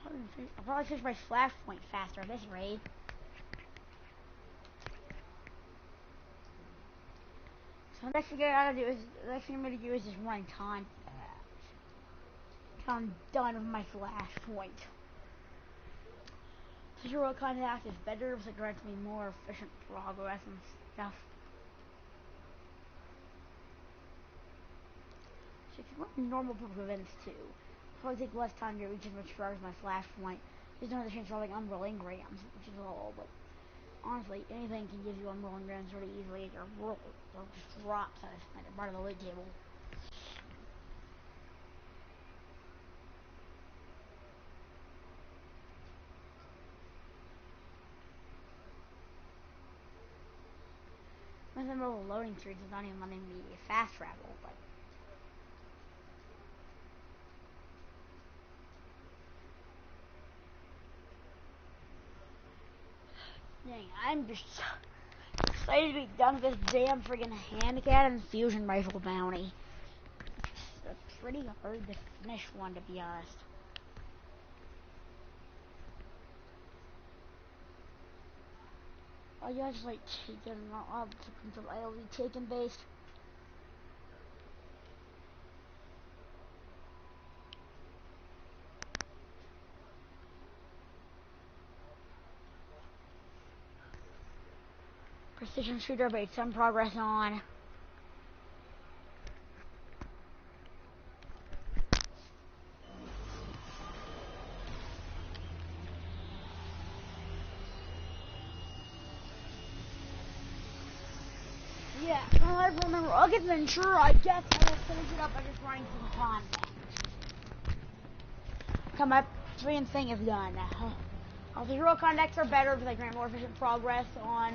I'll probably finish my flashpoint faster at this rate. So the next thing I'm gonna do is just run contact. I'm done with my flashpoint. Zero contact is better because it grants me more efficient progress and stuff. So if you run normal public events too, it'll probably take less time to reach as much progress my flashpoint. There's no other chance of having unrolling grams, which is all, but honestly, anything can give you unrolling grams really easily. Your roll or just drops at a part of the loot table. With the middle of loading screens, it's not even letting me fast travel, but dang, I'm just excited to be done with this damn friggin' hand cannon fusion rifle bounty. It's pretty hard to finish one, to be honest. Oh, you guys like taken, I'll be taken based. Precision shooter made some progress on. Yeah, I remember Rugged Venture, I guess I will finish it up by just running some content. Come up, three and thing is done. All the hero contacts are better because they grant more efficient progress on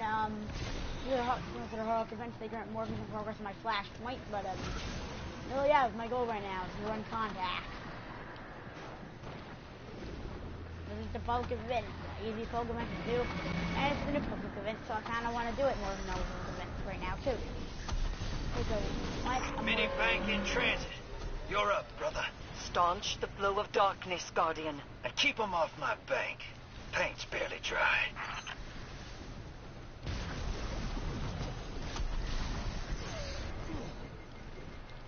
the heroic events. They grant more efficient progress on my flashpoint, but really, yeah, my goal right now is to run contact. This is the public event, easy public event to do, and it's a new public event, so I kind of want to do it more than those public events right now too. Mini bank in transit. You're up, brother. Staunch the flow of darkness, Guardian. And keep 'em off my bank. Paint's barely dry.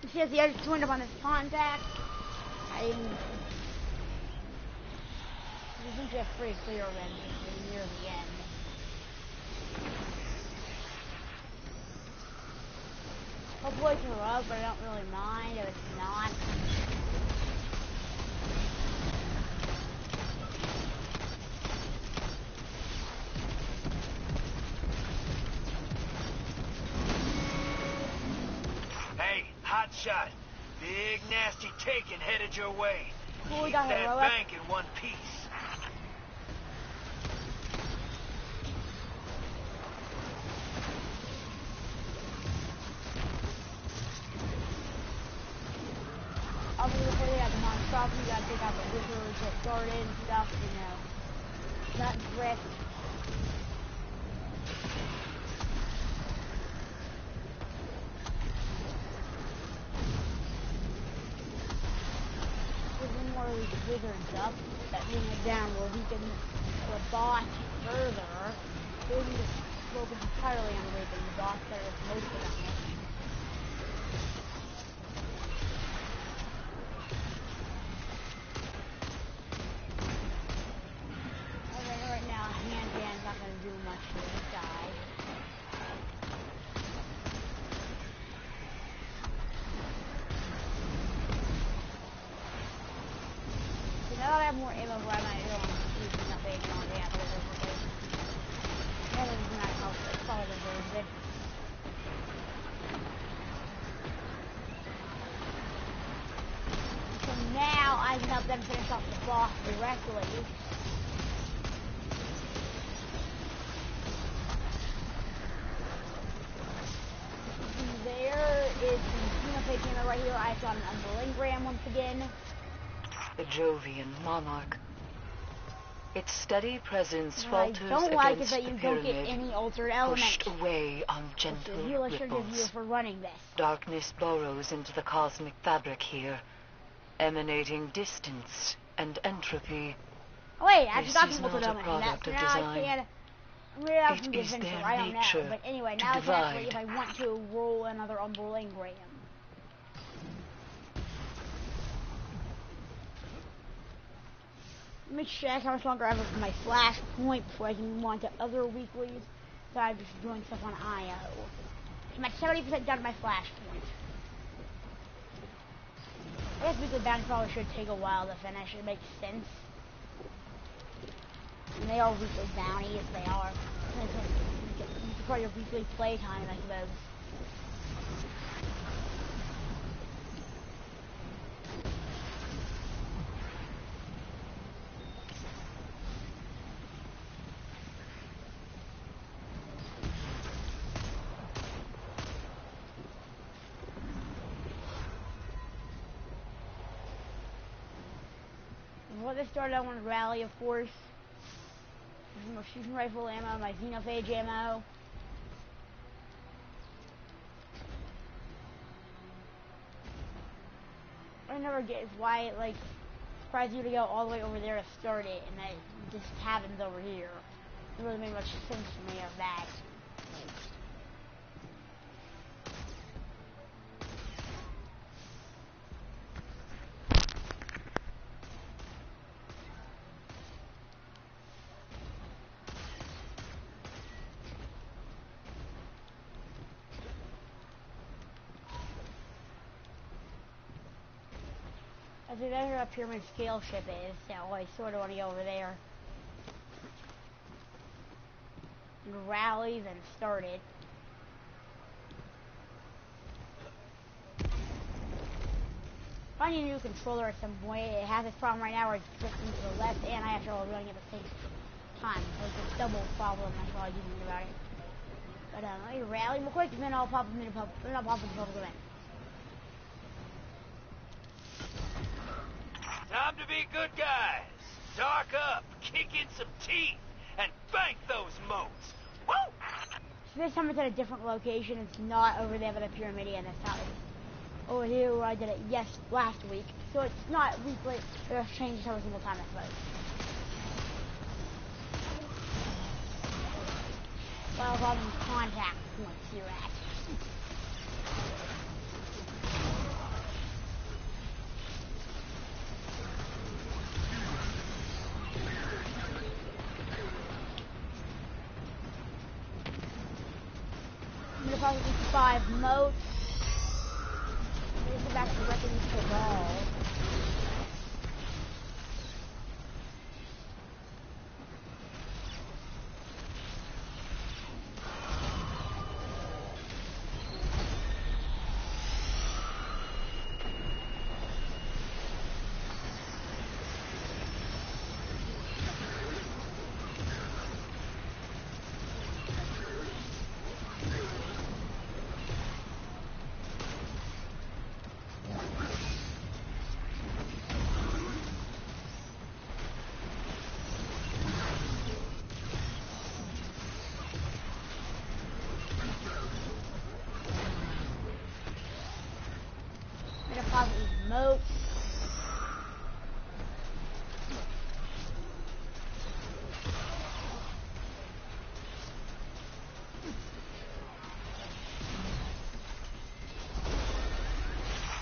He says he just joined up on his contact. There's usually a pretty clear event near the end. Hopefully it's a rug, but I don't really mind if it's not. Hey, hot shot. Big nasty taken headed your way. Cool, we Keep got that heroic. bank in one piece. Obviously, before they have the monstrosity, you gotta take out the wizards that started and stuff, you know. Not drift. There's more of these wizards up that bring it down where we can the boss further. So we can just focus entirely on raping the boss that is most of them. Right now, hand-to-hand's not going to do much to this guy. So now that I have more ammo, where I might go on using that base on the apple because that is not helpful. It's probably deserves it. So now I can help them finish off the boss directly. There is some Xenophage ammo right here. I got an Unbelingram once again. The Jovian monarch. Its steady presence What I falters don't like is against that the you don't get pyramid, any altered element. pushed away on Which gentle the healer should give you ripples. for running this. Darkness burrows into the cosmic fabric here, emanating distance and entropy. Oh wait, I This got is some altered not a element from that, product so of now I design. can rid out It from the is adventure. their I don't know. nature But anyway, to now I can actually, divide. if I want to, roll another Unbelingram. Let me check how much longer I have of my flash point before I can move on to other weeklies. So I'm just doing stuff on IO. I'm at 70% done my flash point. I guess weekly bounty probably should take a while to finish. It makes sense. And they are weekly bounties. They are. It's part of your weekly playtime, I suppose. Before this started, I wanted to rally, of course. My shooting rifle ammo, my Xenophage ammo. I never get why it like requires you to go all the way over there to start it, and that just happens over here. It doesn't really make much sense to me of that. I think that's where a pyramid scale ship is, so I sort of want to go over there. And rally, then start it. I need a new controller at some point. It has this problem right now where it's drifting to the left and I have trouble running at the same time. So it's a double problem. That's all I do about it. But let me rally real quick, and then I'll pop them in the public event. Time to be good guys. Dark up, kick in some teeth, and bank those moats. Woo! this time it's at a different location. It's not over there by the Pyramidion. It's not over here where I did it last week. So it's not weekly. It'll change every single time, I suppose. Well, all these contact points you're at. I'm gonna probably do 5 moats. Maybe go back to wrecking the wall. Probably moat.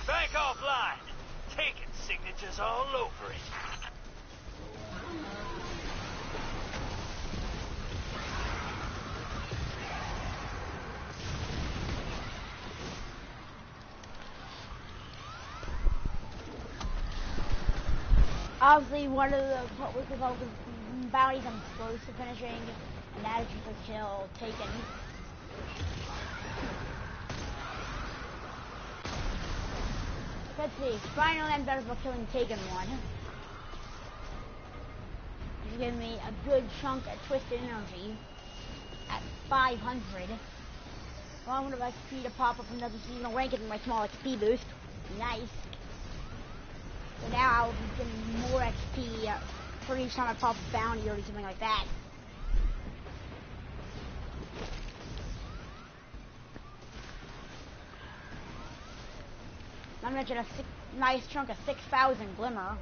Bank offline. Taking signatures all over it. Obviously, one of the bounties I'm close to finishing, and that is just a kill taken. Let's see, finally I'm better for killing Taken one. It's giving me a good chunk of twisted energy at 500. Well, I'm gonna like XP to pop up another seasonal rank in my small XP boost. Nice. So now I'll be getting more XP for each time I pop a bounty or something like that. Not to mention a nice chunk of 6,000 glimmer.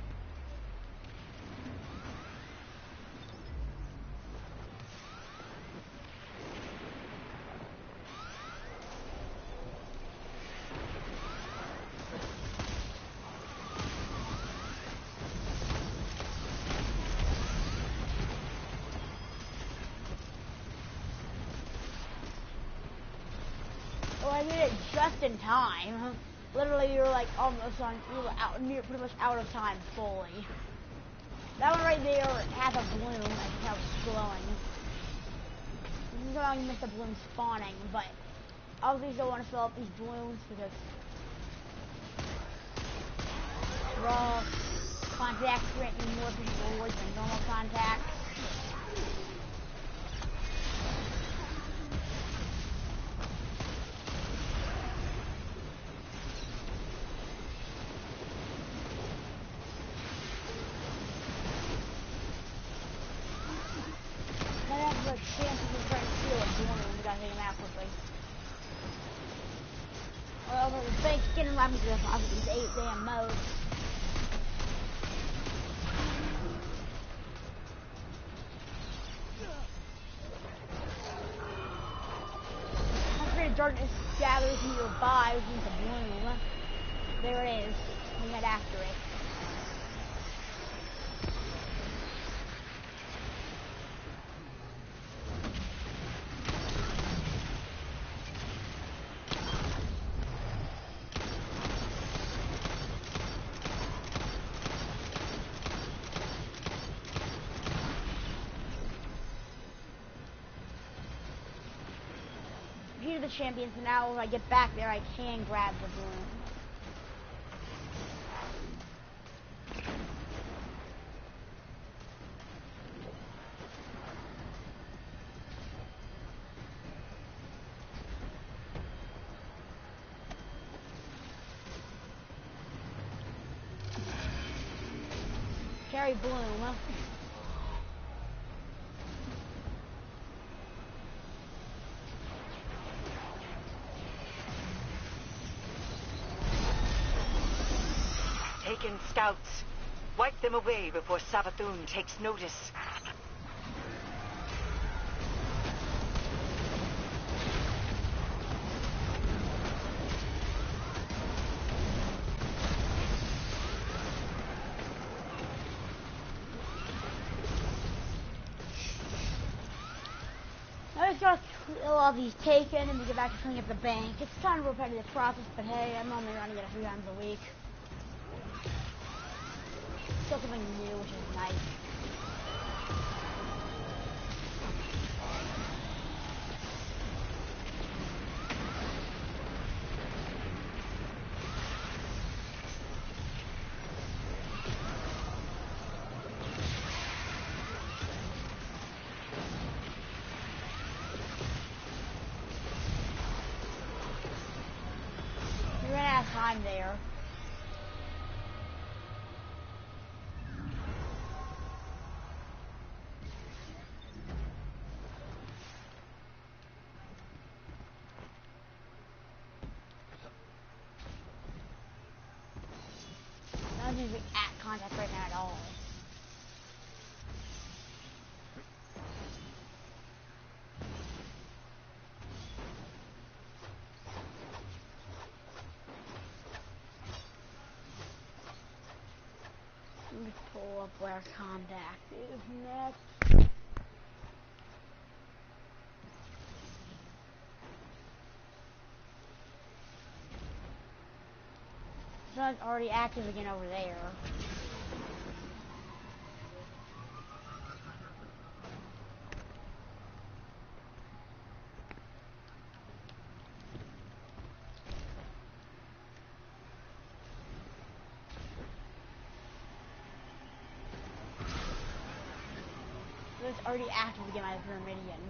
Oh, I did it just in time. Literally, you're like almost on, you were out, pretty much out of time fully. That one right there has a bloom, I can tell it's glowing. This is how you miss the bloom spawning, but obviously still want to fill up these blooms because raw contacts grant you more efficient rewards than normal contacts. Chances of trying to steal a bloom, we gotta take him out quickly. Well, the fake skin allowed me to deposit these 8 damn modes. Once darkness gathers nearby, which means a bloom. There it is. We head after it. The champions, and now when I get back there I can grab the bloom. Carry bloom. Forsaken scouts. Wipe them away before Savathun takes notice. I just gotta kill all these taken and we get back to cleaning up the bank. It's kind of a repetitive process, but hey, I'm only running it a few times a week. Still something new, which is nice. We ran out of time there. Not even at contact right now at all. Let me pull up where contact is next. So it's already active again over there. So it's already active again by the Pyramidion.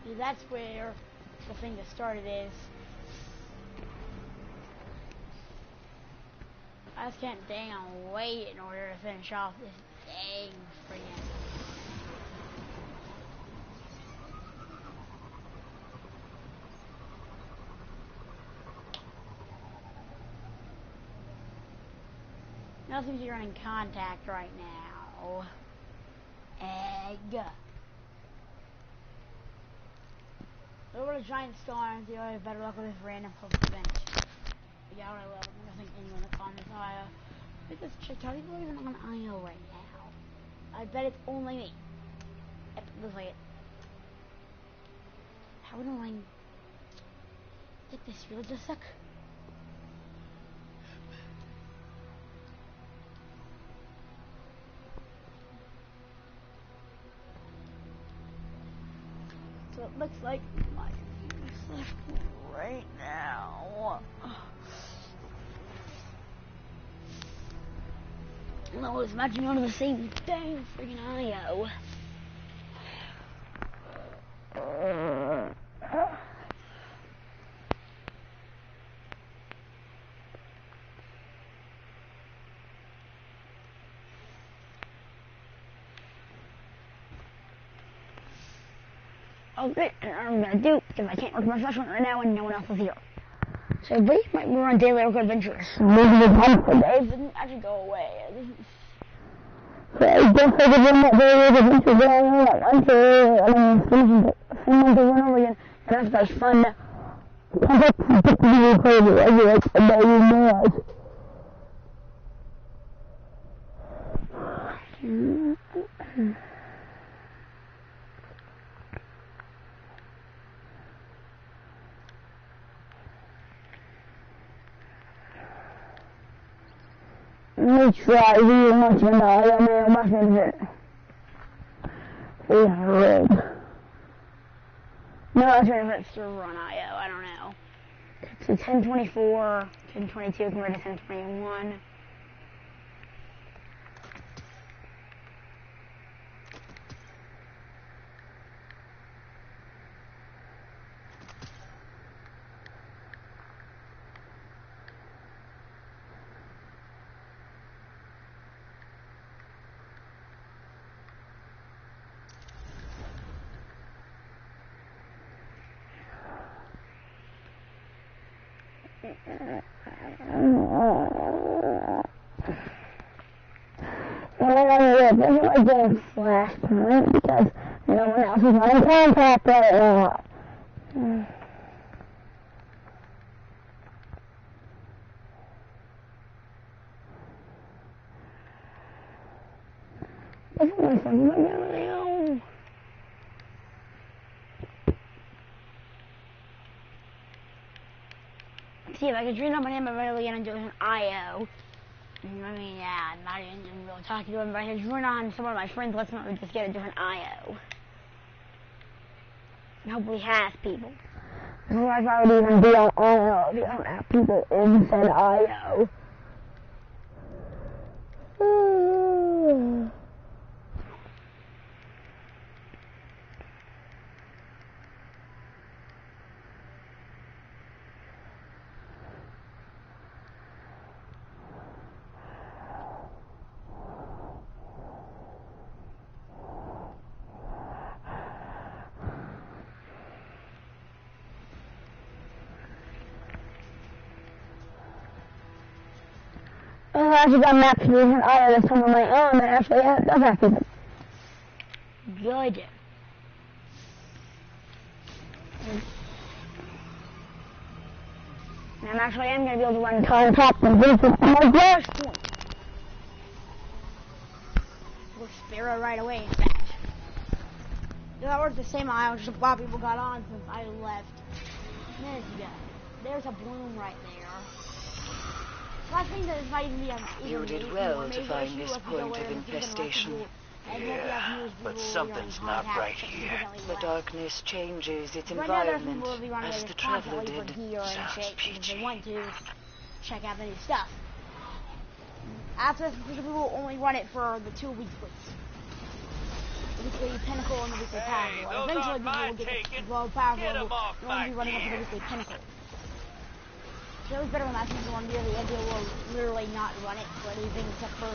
See, that's where the thing that started is. I just can't dang on wait in order to finish off this dang friggin'. Nothing's you're in contact right now. Egg. Over to giant storms, you have better luck with this random public event. Yeah, I love it. I think anyone that's on this IO. Look at this chick. How many people are even on IO right now? I bet it's only me. Yep, looks like it. How annoying. Did this really just suck? So it looks like my left right now. No, it's matching onto the same dang freaking IO. Oh great, I don't know what I'm gonna do because I can't work my flashlight right now and no one else is here. So we're on daily record adventures. Maybe the month for days didn't actually go away. So I guess I could run that daily adventure going at once finishing to run over again. And that's like fun. I got to be recorded regular and now you know. Let me try reading much of I mean, much of it. We have rig. No, that's right, if it's server on IO, I don't know. So 1024, 1022 compared to 1021. Well, I'm going to do my game flashpoint because no one else is on contact right now. See, if I could dream up on him, I'm really gonna do an IO. I mean, yeah, I'm not even really talking to him, but I could dream on some of my friends. Let's not just get into an IO. And hopefully has people. Otherwise, I would even be on IO if you don't have people in said IO. I actually got maps to do an IO this time on my own that actually does have people. Good. And I am going to be able to run time top and visit my first point. We'll Sparrow right away, in fact. That worked the same aisle, just a lot of people got on since I left. There you go. There's a bloom right there. I think that this might even be You did well to find this point of infestation. Yeah, but something's not right here. The darkness changes its environment, as the traveler did. Sounds peachy. They want to check out the new stuff. After this, people will only run it for the 2 weeklies. The weekly pinnacle and the weekly powerful. And eventually people will get the low powerful and will be running up to the weekly pinnacle. So it was better when that season 1 year, the NBA will literally not run it for anything except for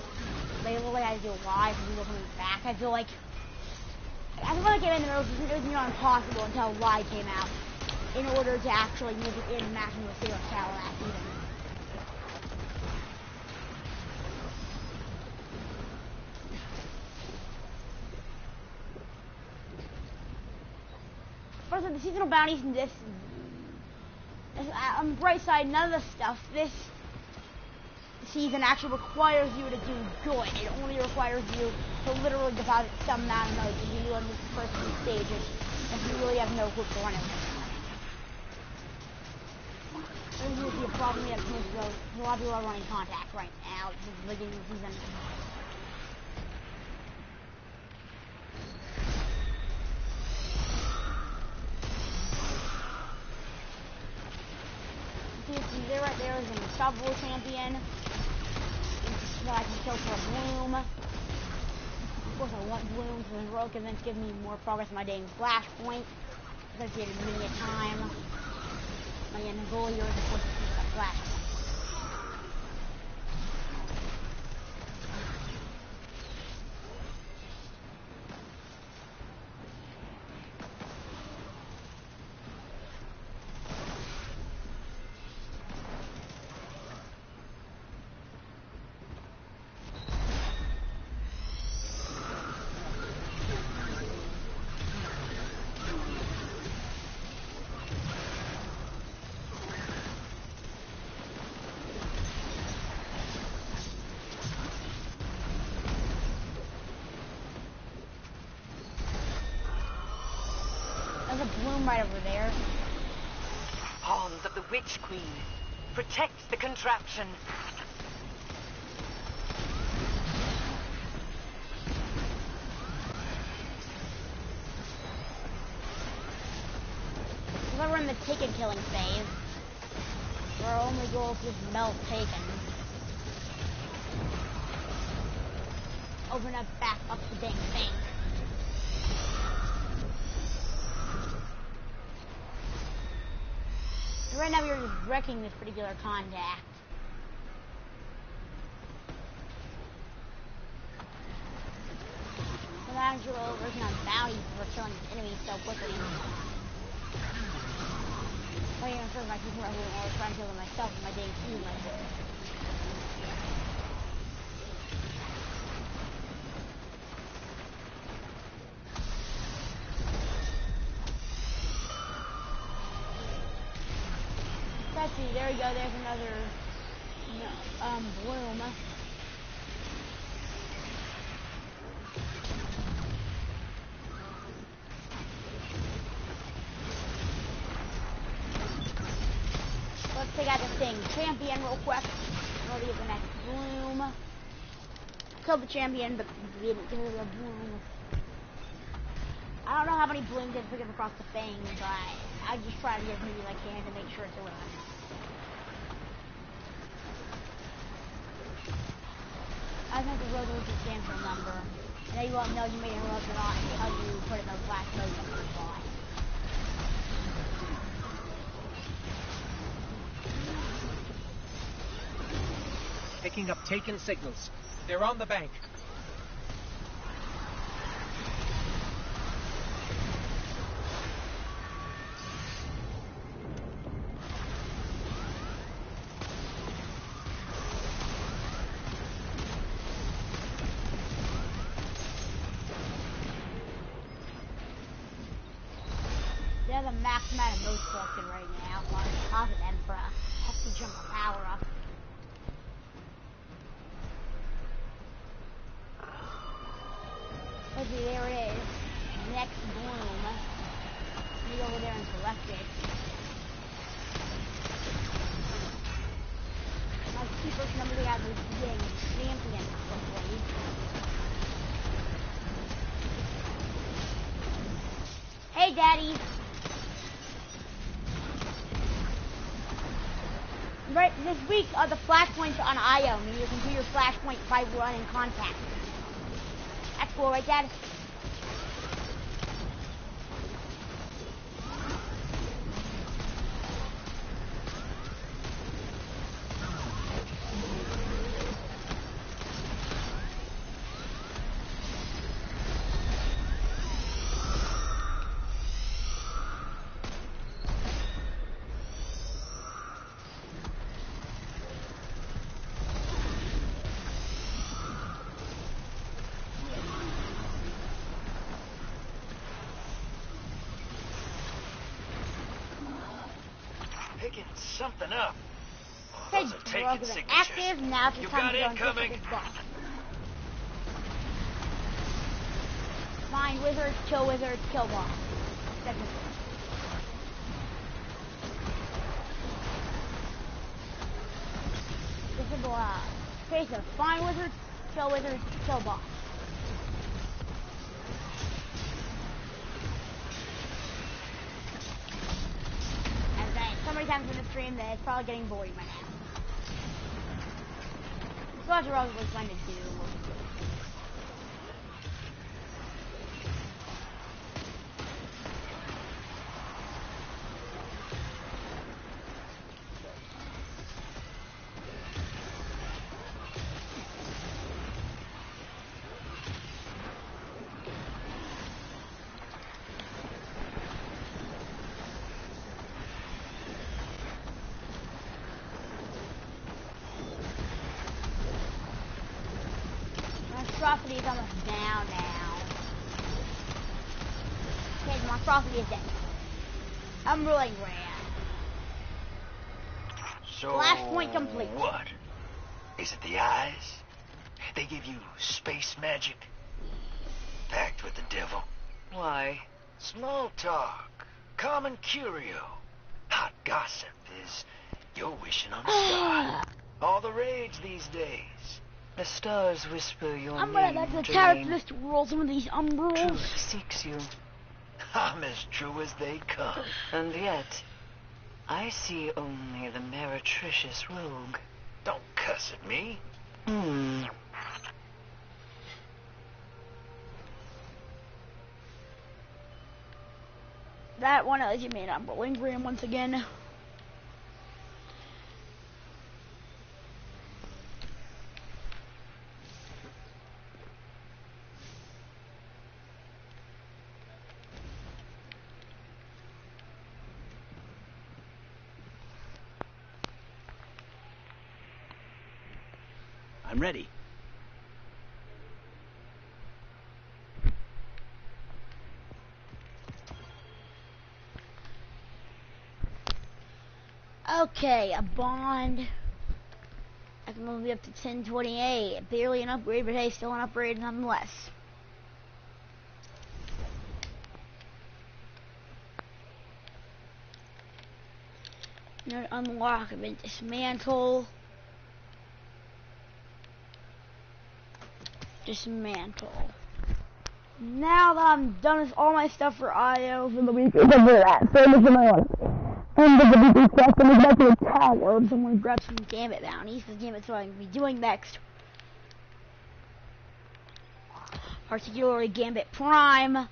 they literally had to do live and people coming back. I feel like it came in the middle, it was impossible until live came out in order to actually make it in matching with Zero Channel that season. First, the seasonal bounties in this. On the bright side, none of the stuff this season actually requires you to do good. It only requires you to literally deposit some amount of money to do on the first 2 stages, and you really have no hope to run it. There's usually a problem we have a lot of people are running contact right now at the beginning of the season. There right there is an unstoppable champion that I can kill for a bloom. Of course I want blooms, and the heroic events give me more progress in my dating flashpoint. Associated immediate time. My end goal here is of course to keep that flashpoint. There's a bloom right over there. Pawns of the Witch Queen. Protect the contraption. We're in the taken killing phase. Our only goal is to melt taken. Open up back up the dang thing. Right now we're just wrecking this particular contact. So the actual version of bounties for killing enemies so quickly. Wait, I'm sure my people are more trying to kill myself and my dang food like this. Let's see, there we go, there's another bloom. Let's take out this thing. Champion real quick. We'll get the next bloom. Kill the champion, but we didn't kill the bloom. I don't know how many blooms I took across the thing, but I just try to get as many as I can to make sure it's a winner. I think the road will just stand for a number. And then you won't know you made a road or not until you put in the black road number spot. Picking up taken signals. They're on the bank. There's a max amount of modes selected right now. I'm on top of them for a hefty jump of power up. Let's see, there it is. Next bloom. Let me go over there and select it. My keepers number they got this dang champion quickly. Hey, Daddy. Right, this week the flashpoints on IO, and you can do your flashpoint by running contact. That's cool, right, Dad? Picking something up. Hey, Those are taking drugs are signatures. active. Now it's You time got to go and incoming? fix this boss. Find wizards, kill boss. That's it. This is okay, so find wizards, kill boss. And then so many times in the stream that it's probably getting boring by now. So that's relatively fun to do. Monstrosity is almost down now. Okay, the monstrosity is dead. I'm ruling grand. So Flashpoint complete. What? Is it the eyes? They give you space magic? Packed with the devil? Why? Small talk. Common curio. Hot gossip is you're wishing on a star. All the rage these days. The stars whisper your I'm name. gonna let the Jermaine. characterist roll some of these umbros. Truth seeks you, I'm as true as they come. and yet I see only the meretricious rogue. Don't cuss at me. That one as you made, I'm rolling grand once again. I'm ready. Okay, a bond. I can move it up to 1028. Barely an upgrade, but hey, still an upgrade nonetheless. Unlock, I've been dismantle. Dismantle. Now that I'm done with all my stuff for IO for the week, I'm gonna do that. So this is my one. And the weekly stuff, and it's back to the tower. I'm gonna grab some Gambit bounties, because Gambit's what I'm gonna be doing next. Particularly Gambit Prime.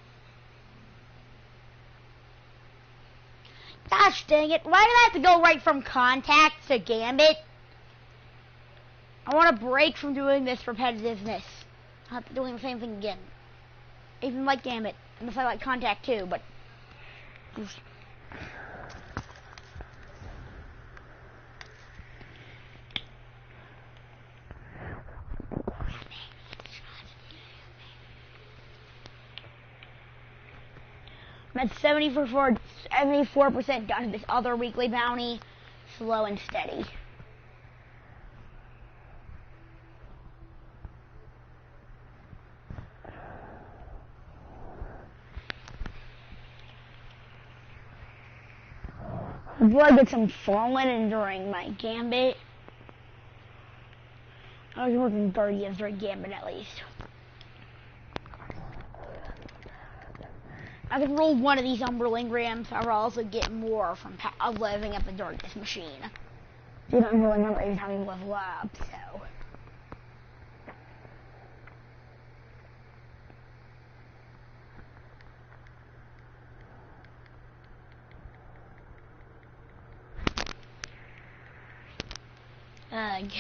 Gosh dang it, why did I have to go right from Contact to Gambit? I want a break from doing this repetitiveness. I'm not doing the same thing again. I even like Gambit, unless I like Contact too, but... I'm at 74% done with this other weekly bounty. Slow and steady. Before I get some fallen during my Gambit. I was working 30 years during Gambit at least. I can roll one of these Umberlingrams, I'll also get more from living up the Darkness Machine. So you don't really remember every time you level up, so... Ugh.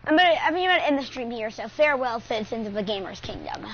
I'm gonna end the stream here, so farewell, citizens of the Gamers Kingdom.